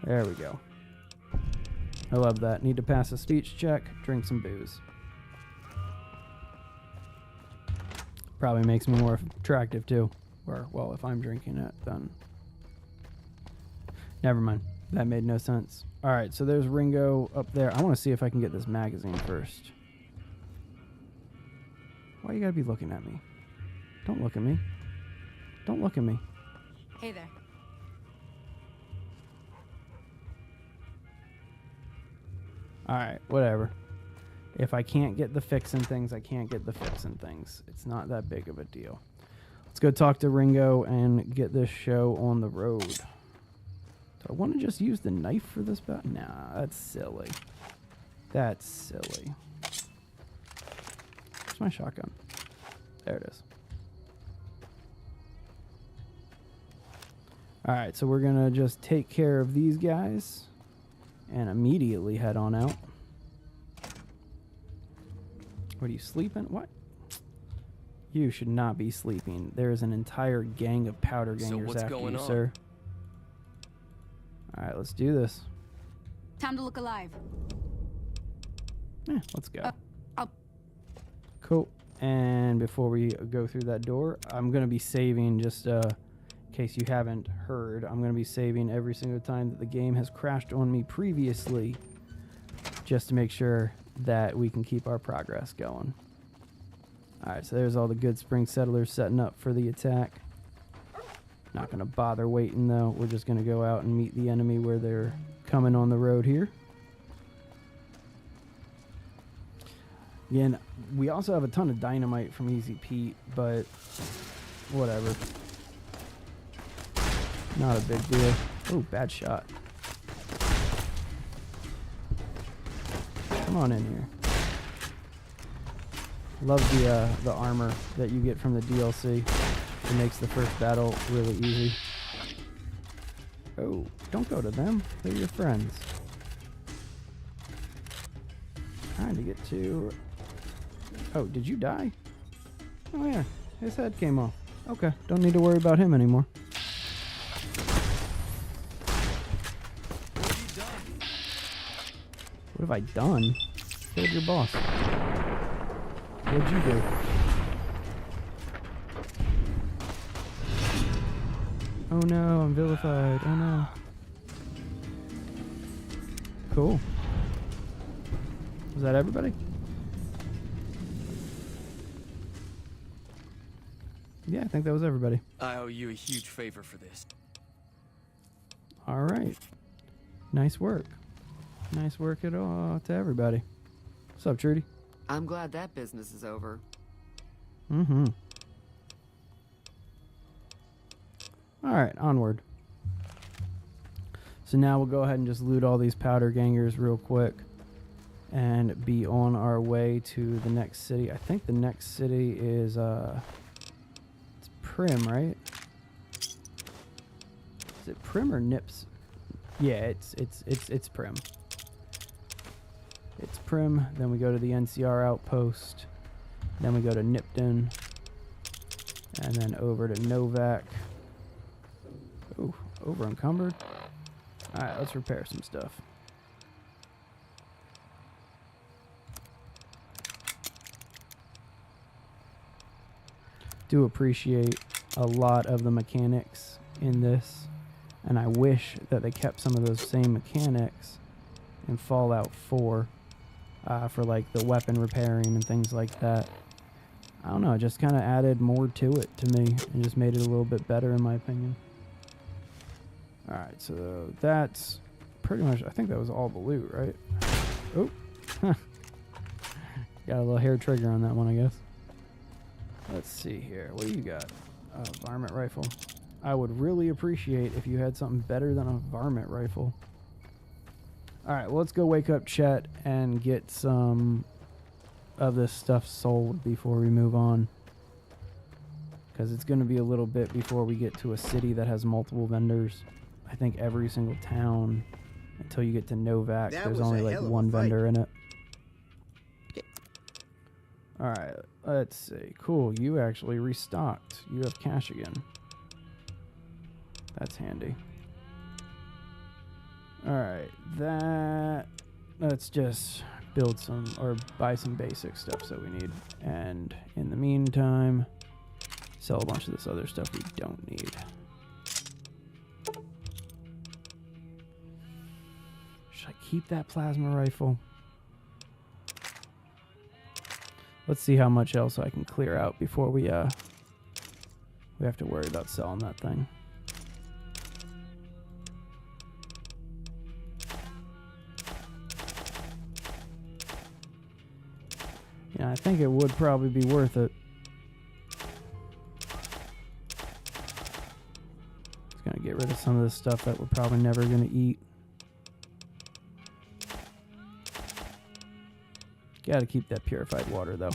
There we go. I love that. Need to pass a speech check, drink some booze. Probably makes me more attractive too. Or, well, if I'm drinking it, then... Never mind. That made no sense. Alright, so there's Ringo up there. I want to see if I can get this magazine first. Why you gotta be looking at me? Don't look at me. Don't look at me. Hey there. Alright, whatever. If I can't get the fixin' things, I can't get the fixin' things. It's not that big of a deal. Let's go talk to Ringo and get this show on the road. Do I want to just use the knife for this battle? Nah, that's silly. That's silly. Where's my shotgun? There it is. Alright, so we're going to just take care of these guys and immediately head on out. What, are you sleeping? What? You should not be sleeping. There is an entire gang of powder gangers after you, sir. Alright, let's do this. Time to look alive. Yeah, let's go. I'll... Cool. And before we go through that door, I'm going to be saving, just in case you haven't heard, I'm going to be saving every single time that the game has crashed on me previously, just to make sure that we can keep our progress going. Alright, so there's all the good spring settlers setting up for the attack. Not going to bother waiting though. We're just going to go out and meet the enemy where they're coming on the road here. Again, we also have a ton of dynamite from Easy Pete, but whatever. Not a big deal. Oh, bad shot. Come on in here. Love the armor that you get from the DLC. It makes the first battle really easy. Oh, don't go to them. They're your friends. Trying to get to... Oh, did you die? Oh yeah, his head came off. Okay, don't need to worry about him anymore. What have I done? Killed your boss. What'd you do? Oh no, I'm vilified. Oh no. Cool. Was that everybody? Yeah, I think that was everybody. I owe you a huge favor for this. All right. Nice work. Nice work to everybody. What's up, Trudy? I'm glad that business is over. Mm-hmm. All right, onward. So now we'll go ahead and just loot all these powder gangers real quick and be on our way to the next city. I think the next city is it's Prim, right? Is it Prim or Nips? Yeah, it's Prim. It's Prim, then we go to the NCR outpost, then we go to Nipton, and then over to Novak. Ooh, over encumbered. Alright, let's repair some stuff. Do appreciate a lot of the mechanics in this, and I wish that they kept some of those same mechanics in Fallout 4 for like the weapon repairing and things like that. I don't know, it just kind of added more to it to me and just made it a little bit better in my opinion. Alright, so that's pretty much, I think that was all the loot, right? Oh, got a little hair trigger on that one, I guess. Let's see here. What do you got? Varmint rifle. I would really appreciate if you had something better than a varmint rifle. Alright, well, let's go wake up Chet and get some of this stuff sold before we move on. Because it's going to be a little bit before we get to a city that has multiple vendors. I think every single town, until you get to Novak, there's only like one vendor in it. Alright, let's see. Cool, you actually restocked. You have cash again. That's handy. Alright, let's just build some, or buy some basic stuff that we need. And in the meantime, sell a bunch of this other stuff we don't need. Should I keep that plasma rifle? Let's see how much else I can clear out before we have to worry about selling that thing. Yeah, I think it would probably be worth it. It's gonna get rid of some of this stuff that we're probably never gonna eat. Gotta keep that purified water though.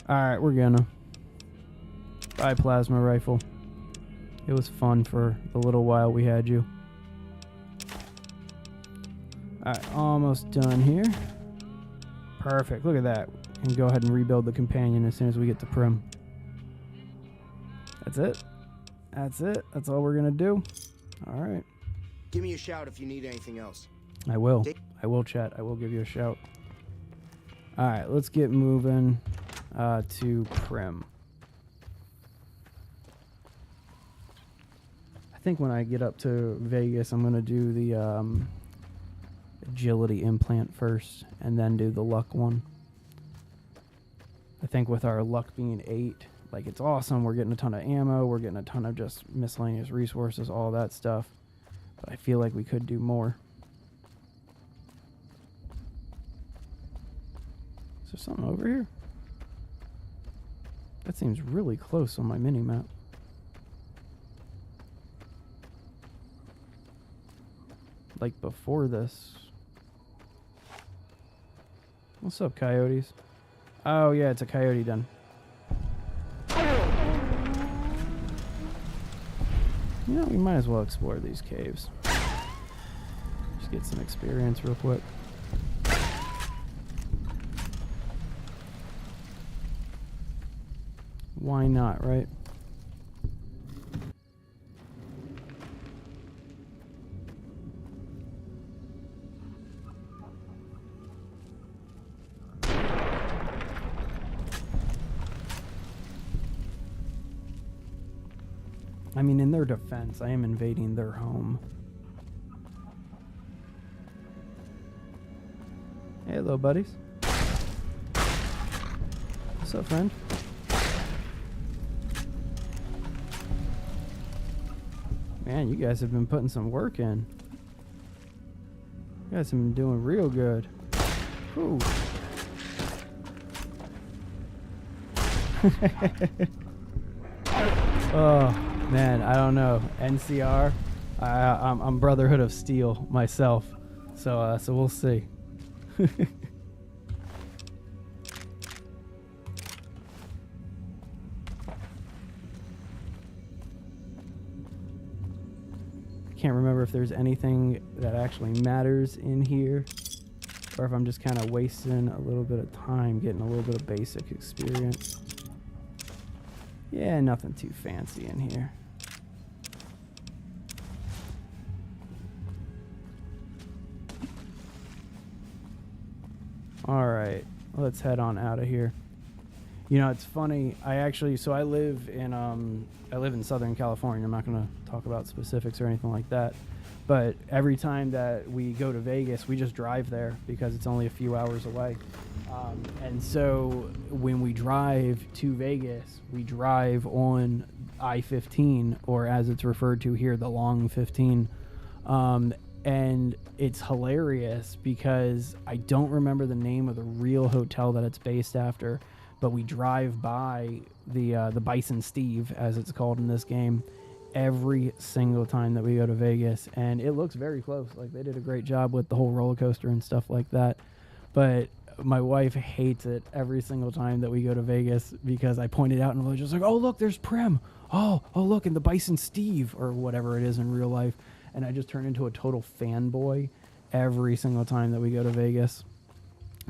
Alright, we're gonna buy plasma rifle. It was fun for the little while we had you. Alright, almost done here. Perfect, look at that. And go ahead and rebuild the companion as soon as we get to Prim. That's it. That's it. That's all we're gonna do. Alright. Give me a shout if you need anything else. I will. I will, chat. I will give you a shout. All right, let's get moving to Prim. I think when I get up to Vegas, I'm going to do the agility implant first and then do the luck one. I think with our luck being 8, like, it's awesome. We're getting a ton of ammo. We're getting a ton of just miscellaneous resources, all that stuff. But I feel like we could do more. Is there something over here? That seems really close on my mini-map. Like before this. What's up, coyotes? Oh, yeah, it's a coyote den. You know, we might as well explore these caves. Just get some experience real quick. Why not, right? I mean, in their defense, I am invading their home. Hey, hello, buddies. What's up, friend? Man, you guys have been putting some work in. You guys have been doing real good. Ooh. Oh, man, I don't know. NCR, I'm Brotherhood of Steel myself, so we'll see. Can't remember if there's anything that actually matters in here, or if I'm just kind of wasting a little bit of time getting a little bit of basic experience. Yeah, nothing too fancy in here. All right, let's head on out of here. You know, it's funny. I live in Southern California. I'm not going to talk about specifics or anything like that. But every time that we go to Vegas, we just drive there because it's only a few hours away. And so when we drive to Vegas, we drive on I-15, or as it's referred to here, the Long 15. And it's hilarious because I don't remember the name of the real hotel that it's based after, but we drive by the Bison Steve, as it's called in this game, every single time that we go to Vegas, and it looks very close. Like, they did a great job with the whole roller coaster and stuff like that. But my wife hates it every single time that we go to Vegas because I point it out and we're just like, oh, look, there's Prim. Oh, look, and the Bison Steve, or whatever it is in real life. And I just turn into a total fanboy every single time that we go to Vegas.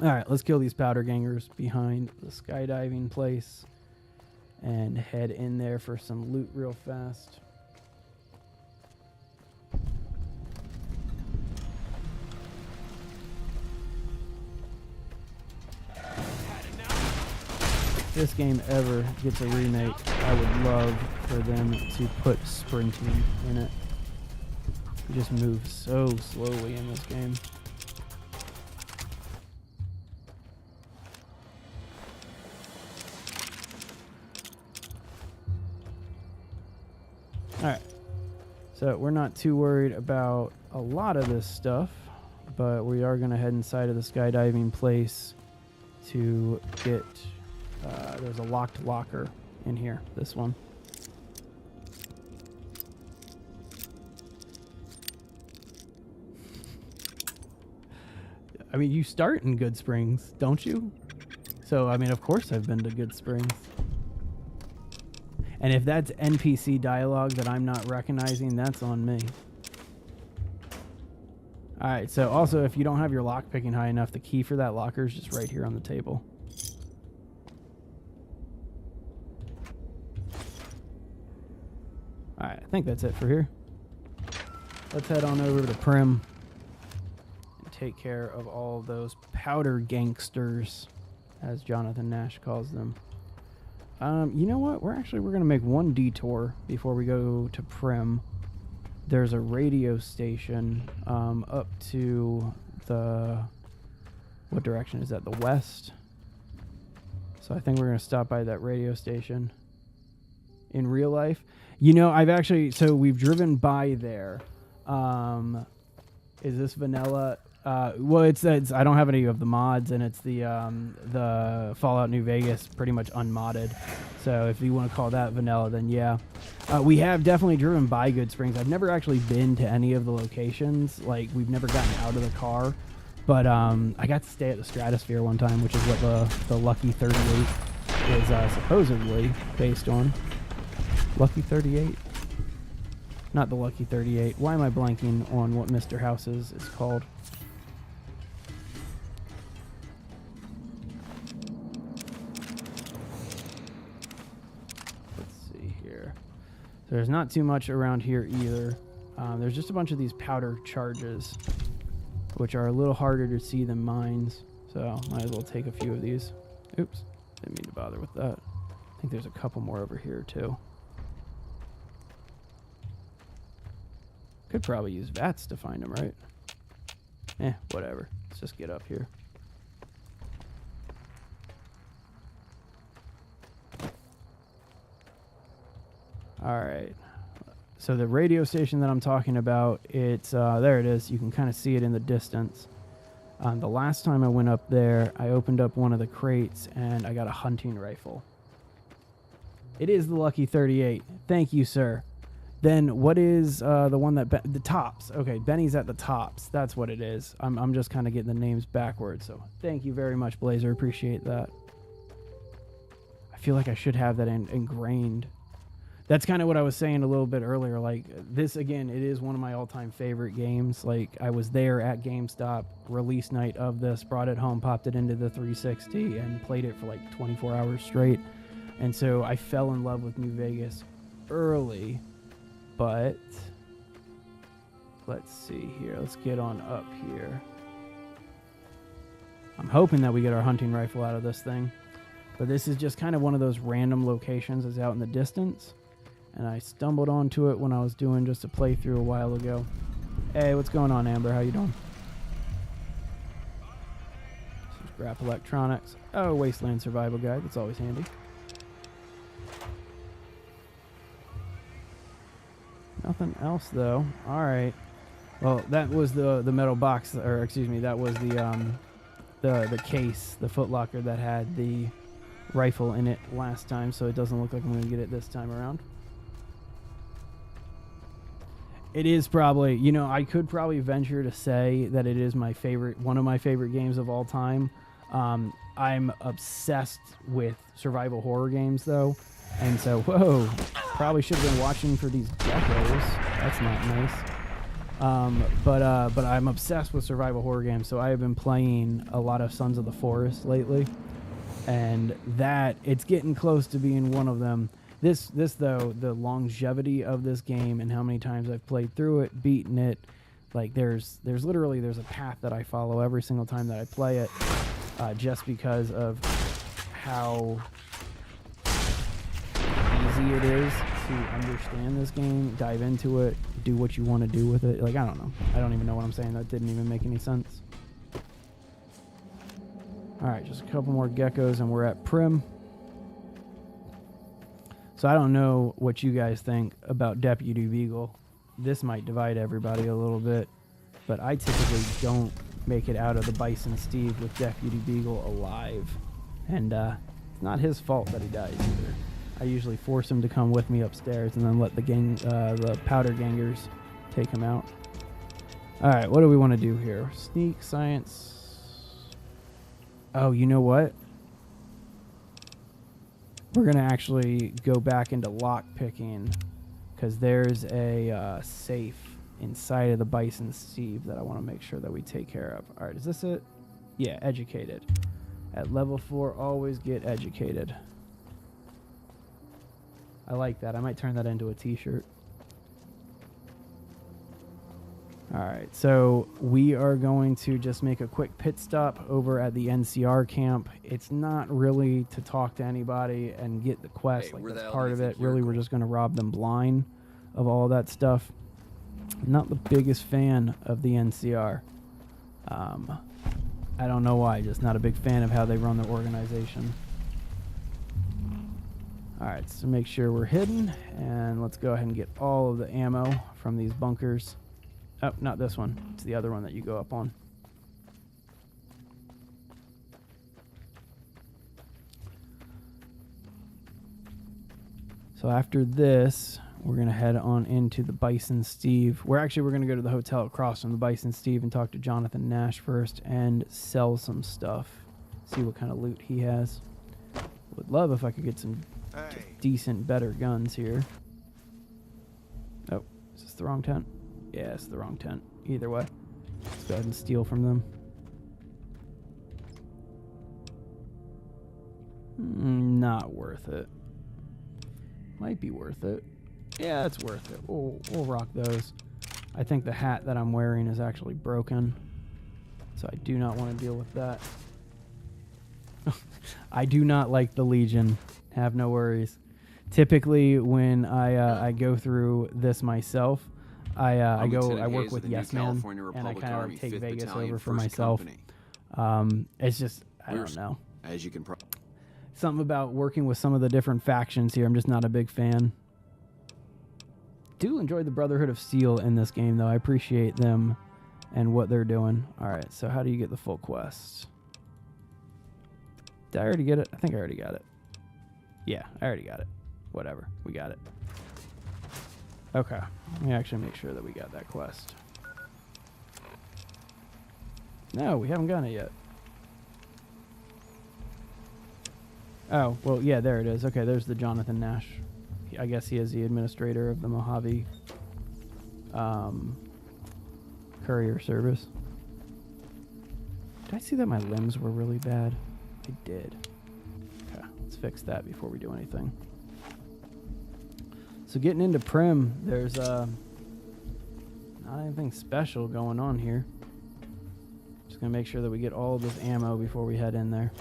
All right, let's kill these powder gangers behind the skydiving place and head in there for some loot real fast. If this game ever gets a remake, I would love for them to put sprinting in it. You just move so slowly in this game. Alright, so we're not too worried about a lot of this stuff, but we are going to head inside of the skydiving place to get, there's a locked locker in here, this one. I mean, you start in Good Springs, don't you? So, I mean, of course I've been to Good Springs. And if that's NPC dialogue that I'm not recognizing, that's on me. Alright, so also, if you don't have your lock picking high enough, the key for that locker is just right here on the table. Alright, I think that's it for here. Let's head on over to Prim. take care of all those powder gangsters, as Jonathan Nash calls them. You know what? We're going to make one detour before we go to Prim. There's a radio station up to the... What direction is that? The west? So I think we're going to stop by that radio station. In real life, you know, so we've driven by there. Is this vanilla? Well, it's I don't have any of the mods, and it's the Fallout New Vegas pretty much unmodded. So if you want to call that vanilla, then yeah. We have definitely driven by Good Springs. I've never actually been to any of the locations. Like, we've never gotten out of the car. But I got to stay at the Stratosphere one time, which is what the Lucky 38 is supposedly based on. Lucky 38? Not the Lucky 38. Why am I blanking on what Mr. House's is called? Let's see here. There's not too much around here either. There's just a bunch of these powder charges, which are a little harder to see than mines. So might as well take a few of these. Oops, didn't mean to bother with that. I think there's a couple more over here too. Could probably use VATS to find them, right? Whatever. Let's just get up here. Alright. So the radio station that I'm talking about, it's, there it is. You can kind of see it in the distance. The last time I went up there, I opened up one of the crates and I got a hunting rifle. It is the Lucky 38. Thank you, sir. Then what is the one that... the Tops. Okay, Benny's at the Tops. That's what it is. I'm just kind of getting the names backwards. So thank you very much, Blazer. Appreciate that. I feel like I should have that ingrained. That's kind of what I was saying a little bit earlier. Like, this, again, it is one of my all-time favorite games. Like, I was there at GameStop, release night of this, brought it home, popped it into the 360, and played it for like 24 hours straight. And so I fell in love with New Vegas early. But let's see here. Let's get on up here. I'm hoping that we get our hunting rifle out of this thing. But this is just kind of one of those random locations that's out in the distance. And I stumbled onto it when I was doing just a playthrough a while ago. Hey, what's going on, Amber? How you doing? Scrap electronics. Oh, Wasteland Survival Guide. That's always handy. Nothing else though. All right. Well, that was the metal box, or excuse me, that was the case, the footlocker that had the rifle in it last time. So it doesn't look like I'm going to get it this time around. It is probably, you know, I could probably venture to say that it is my favorite, one of my favorite games of all time. I'm obsessed with survival horror games though. And so, whoa, probably should have been watching for these geckos. That's not nice. But I'm obsessed with survival horror games, so I have been playing a lot of Sons of the Forest lately. And that, it's getting close to being one of them. This though, the longevity of this game and how many times I've played through it, beaten it, like there's literally a path that I follow every single time that I play it, just because of how easy it is to understand this game, dive into it, do what you want to do with it. Like, I don't know. I don't even know what I'm saying. That didn't even make any sense. Alright, just a couple more geckos and we're at Prim. So I don't know what you guys think about Deputy Beagle. This might divide everybody a little bit, but I typically don't make it out of the Bison Steve with Deputy Beagle alive. And it's not his fault that he dies either. I usually force him to come with me upstairs and then let the powder gangers take him out. Alright, what do we want to do here? Sneak, science. Oh, you know what? We're going to actually go back into lock picking because there's a safe inside of the Bison Steve that I want to make sure that we take care of. Alright, is this it? Yeah, educated. At level 4, always get educated. I like that. I might turn that into a t-shirt. All right, so we are going to just make a quick pit stop over at the NCR camp. It's not really to talk to anybody and get the quest, Hey, like where the that's hell part do of you it. think you're Really, we're going? just going to rob them blind of all that stuff. I'm not the biggest fan of the NCR. I don't know why, just not a big fan of how they run their organization. All right, so make sure we're hidden, and let's go ahead and get all of the ammo from these bunkers. Oh, not this one. It's the other one that you go up on. So after this, we're going to head on into the Bison Steve. We're going to go to the hotel across from the Bison Steve and talk to Jonathan Nash first and sell some stuff. See what kind of loot he has. Would love if I could get some decent, better guns here. Oh, is this the wrong tent? Yeah, it's the wrong tent. Either way, let's go ahead and steal from them. Not worth it. Might be worth it. Yeah, it's worth it. We'll rock those. I think the hat that I'm wearing is actually broken, so I do not want to deal with that. I do not like the Legion. Have no worries. Typically, when I go through this myself, I work with Yes Man, and I kind of like take Vegas over for myself. It's just I don't know. As you can Something about working with some of the different factions here. I'm just not a big fan. Do enjoy the Brotherhood of Steel in this game, though. I appreciate them and what they're doing. All right, so how do you get the full quest? Did I already get it? I think I already got it. Yeah, I already got it. Whatever, we got it. Okay, let me actually make sure that we got that quest. No, we haven't gotten it yet. Oh, well, yeah, there it is. Okay, there's the Jonathan Nash. I guess he is the administrator of the Mojave courier service. Did I see that my limbs were really bad? I did. Okay, let's fix that before we do anything. So getting into Prim, there's not anything special going on here. Just gonna make sure that we get all of this ammo before we head in there.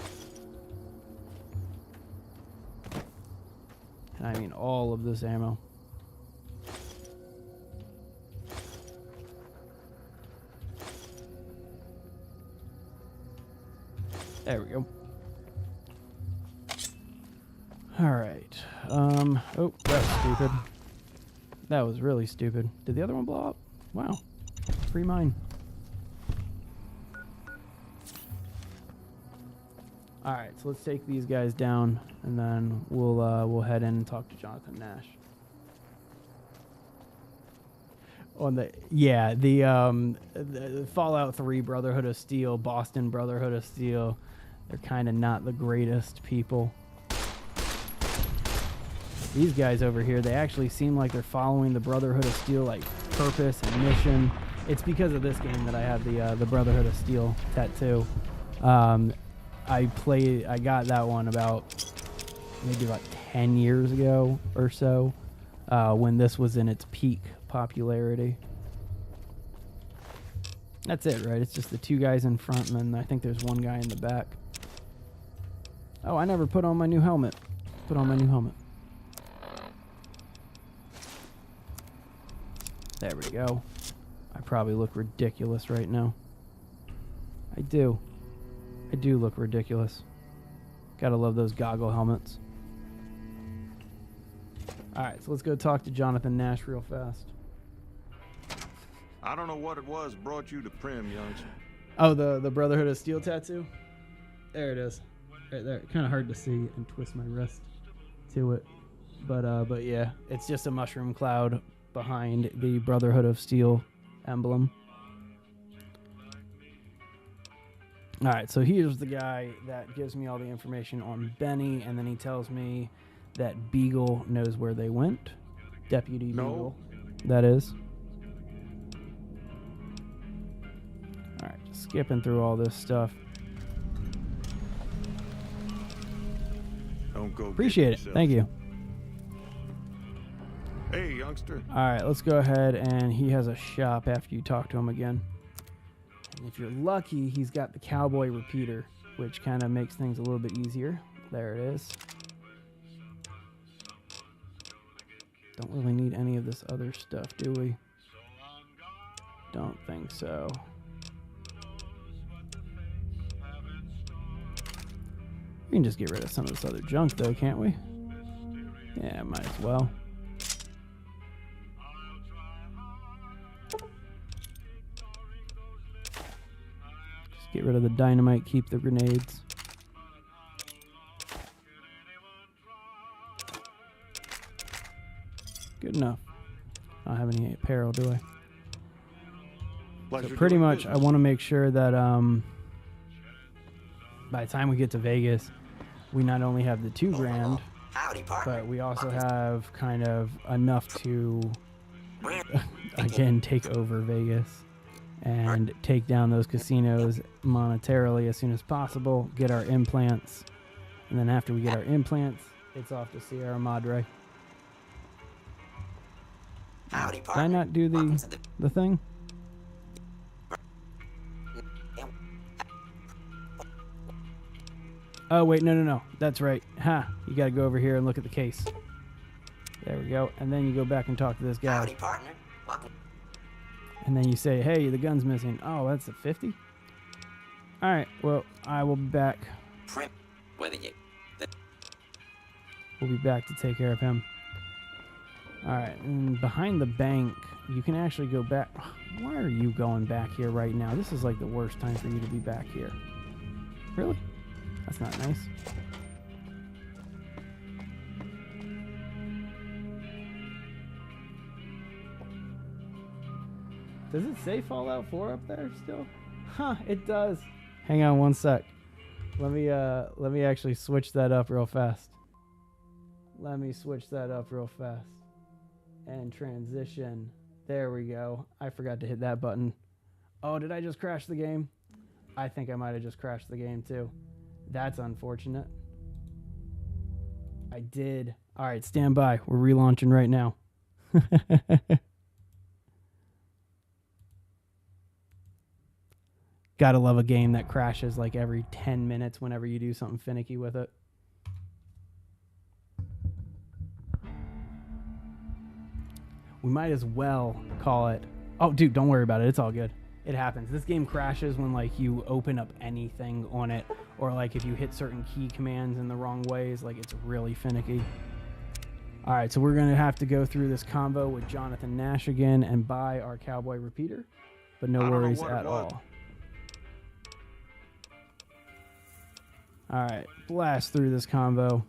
And I mean all of this ammo. There we go. All right. Oh, that was stupid. That was really stupid. Did the other one blow up? Wow. Free mine. All right, so let's take these guys down, and then we'll head in and talk to Jonathan Nash. On the Fallout 3 Brotherhood of Steel, Boston Brotherhood of Steel, they're kind of not the greatest people. These guys over here, they actually seem like they're following the Brotherhood of Steel like purpose and mission. It's because of this game that I have the Brotherhood of Steel tattoo. I got that one maybe about 10 years ago or so, when this was in its peak popularity. That's it, right? It's just the two guys in front, and then I think there's one guy in the back. Oh, I never put on my new helmet. Put on my new helmet. There we go. I probably look ridiculous right now. I do. I do look ridiculous. Gotta love those goggle helmets. Alright, so let's go talk to Jonathan Nash real fast. I don't know what it was brought you to Prim, youngster. Oh, the Brotherhood of Steel tattoo? There it is. Right there. Kind of hard to see and twist my wrist to it. But yeah, it's just a mushroom cloud behind the Brotherhood of Steel emblem. All right, so here's the guy that gives me all the information on Benny, and then he tells me that Beagle knows where they went. Deputy Beagle, that is. All right, just skipping through all this stuff. Don't go. Appreciate it. Thank you. Hey, youngster. All right, let's go ahead, and he has a shop after you talk to him again. And if you're lucky, he's got the cowboy repeater, which kind of makes things a little bit easier. There it is. Don't really need any of this other stuff, do we? Don't think so. We can just get rid of some of this other junk, though, can't we? Yeah, might as well. Just get rid of the dynamite, keep the grenades. Good enough. I don't have any apparel, do I? Pleasure So pretty doing much, business. I want to make sure that by the time we get to Vegas, we not only have the $2,000, but we also have kind of enough to, again, take over Vegas and take down those casinos monetarily as soon as possible, get our implants, and then after we get our implants, it's off to Sierra Madre. Did I not do the thing? Oh, wait, no. That's right. Ha, you got to go over here and look at the case. There we go. And then you go back and talk to this guy. Partner. And then you say, hey, the gun's missing. Oh, that's a 50? All right, well, I will be back. We'll be back to take care of him. All right, and behind the bank, you can actually go back. Why are you going back here right now? This is like the worst time for you to be back here. Really? That's not nice. Does it say Fallout 4 up there still? Huh, it does. Hang on one sec. Let me actually switch that up real fast. And transition. There we go. I forgot to hit that button. Oh, did I just crash the game? I think I might have just crashed the game too. That's unfortunate. I did. All right, stand by. We're relaunching right now. Gotta love a game that crashes like every 10 minutes whenever you do something finicky with it. We might as well call it... Oh, dude, don't worry about it. It's all good. It happens. This game crashes when, like, you open up anything on it, or, like, if you hit certain key commands in the wrong ways. Like, it's really finicky. All right, so we're going to have to go through this combo with Jonathan Nash again and buy our cowboy repeater, but no worries at all. All right, blast through this combo.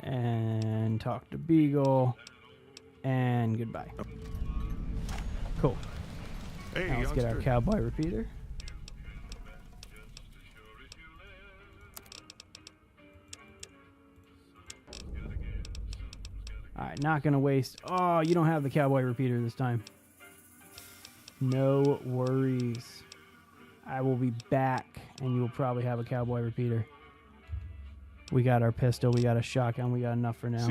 And talk to Beagle. And goodbye. Cool. Hey, Now let's get our youngster. cowboy repeater. Alright, not going to waste... Oh, you don't have the cowboy repeater this time. No worries. I will be back, and you will probably have a cowboy repeater. We got our pistol, we got a shotgun, we got enough for now.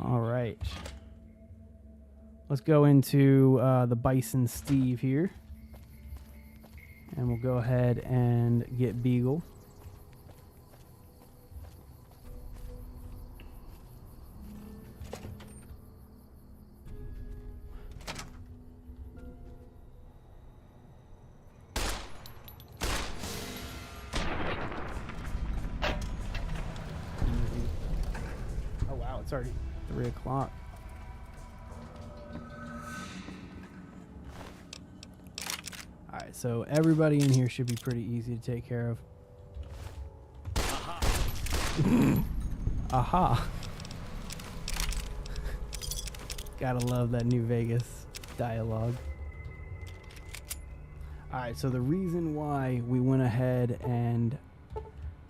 Alright. Let's go into the Bison Steve here. And we'll go ahead and get Beagle. Oh wow, it's already 3 o'clock. Alright, so everybody in here should be pretty easy to take care of. Aha. Gotta love that New Vegas dialogue. Alright, so the reason why we went ahead and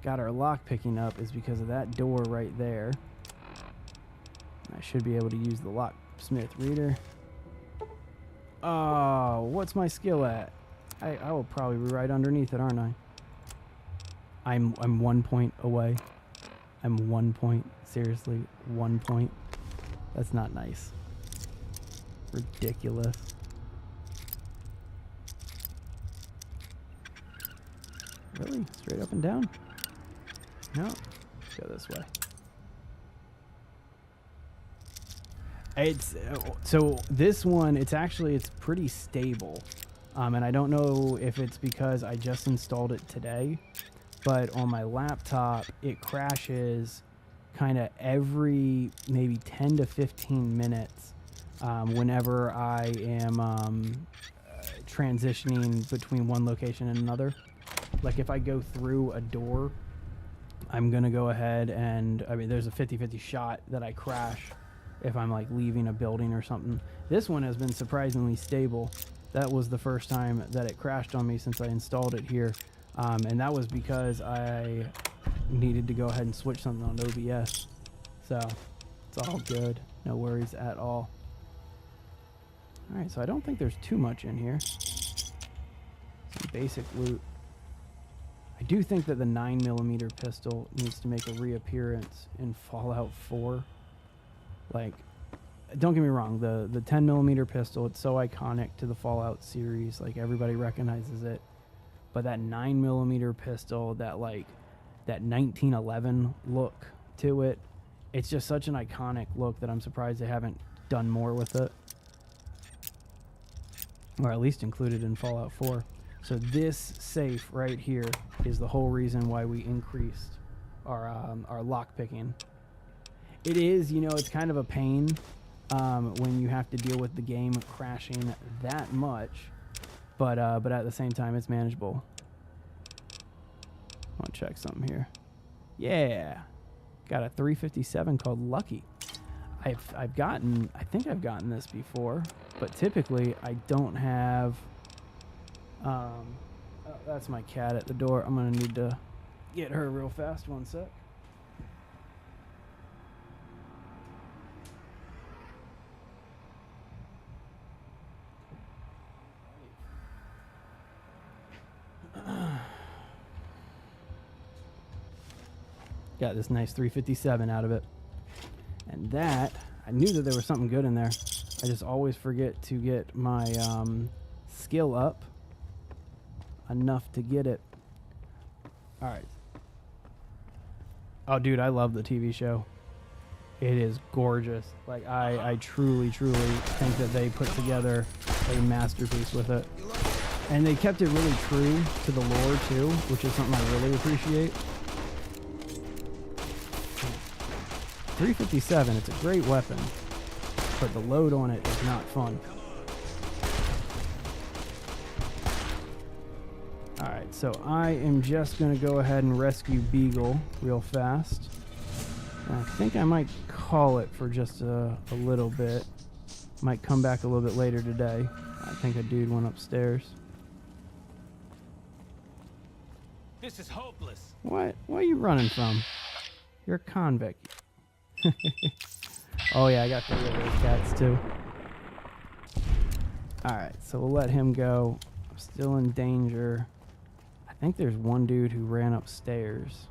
got our lock picking up is because of that door right there. I should be able to use the locksmith reader. Oh, what's my skill at? I will probably be right underneath it, aren't I? I'm 1 point away. I'm 1 point. Seriously, 1 point. That's not nice. Ridiculous. Really? Straight up and down? No. Let's go this way. It's so this one, it's pretty stable. And I don't know if it's because I just installed it today, but on my laptop, it crashes kind of every maybe 10 to 15 minutes whenever I am transitioning between one location and another. Like if I go through a door, I'm going to go ahead and, I mean, there's a 50-50 shot that I crash if I'm like leaving a building or something. This one has been surprisingly stable. That was the first time that it crashed on me since I installed it here. And that was because I needed to go ahead and switch something on OBS. So it's all good. No worries at all. All right, so I don't think there's too much in here. Some basic loot. I do think that the 9mm pistol needs to make a reappearance in Fallout 4. Like, don't get me wrong, the 10mm pistol, it's so iconic to the Fallout series, like everybody recognizes it. But that 9mm pistol, that 1911 look to it, it's just such an iconic look that I'm surprised they haven't done more with it. Or at least included in Fallout 4. So this safe right here is the whole reason why we increased our lock picking. It is, you know, it's kind of a pain when you have to deal with the game crashing that much, but at the same time, it's manageable. I'll check something here. Yeah, got a 357 called Lucky. I think I've gotten this before, but typically I don't have. Oh, that's my cat at the door. I'm gonna need to get her real fast. 1 sec. Got this nice 357 out of it. And that, I knew that there was something good in there. I just always forget to get my skill up enough to get it. All right. Oh, dude, I love the TV show. It is gorgeous. Like, I truly, truly think that they put together a masterpiece with it. And they kept it really true to the lore, too, which is something I really appreciate. 357, it's a great weapon, but the load on it is not fun. Alright, so I am just going to go ahead and rescue Beagle real fast. And I think I might call it for just a little bit. Might come back a little bit later today. I think a dude went upstairs. This is hopeless. What are you running from? You're a convict. Oh yeah, I got 3 of those cats too. Alright, so we'll let him go. I'm still in danger. I think there's one dude who ran upstairs.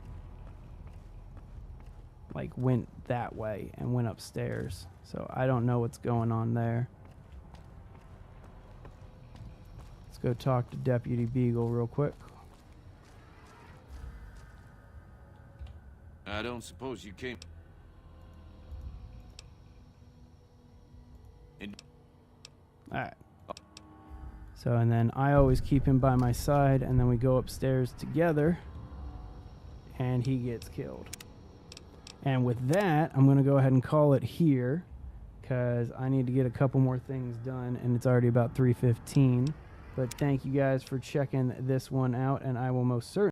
Like went that way and went upstairs. So I don't know what's going on there. Let's go talk to Deputy Beagle real quick. I don't suppose you came... Alright. So, and then I always keep him by my side, and then we go upstairs together, and he gets killed. And with that, I'm going to go ahead and call it here, because I need to get a couple more things done, and it's already about 3:15. But thank you guys for checking this one out, and I will most certainly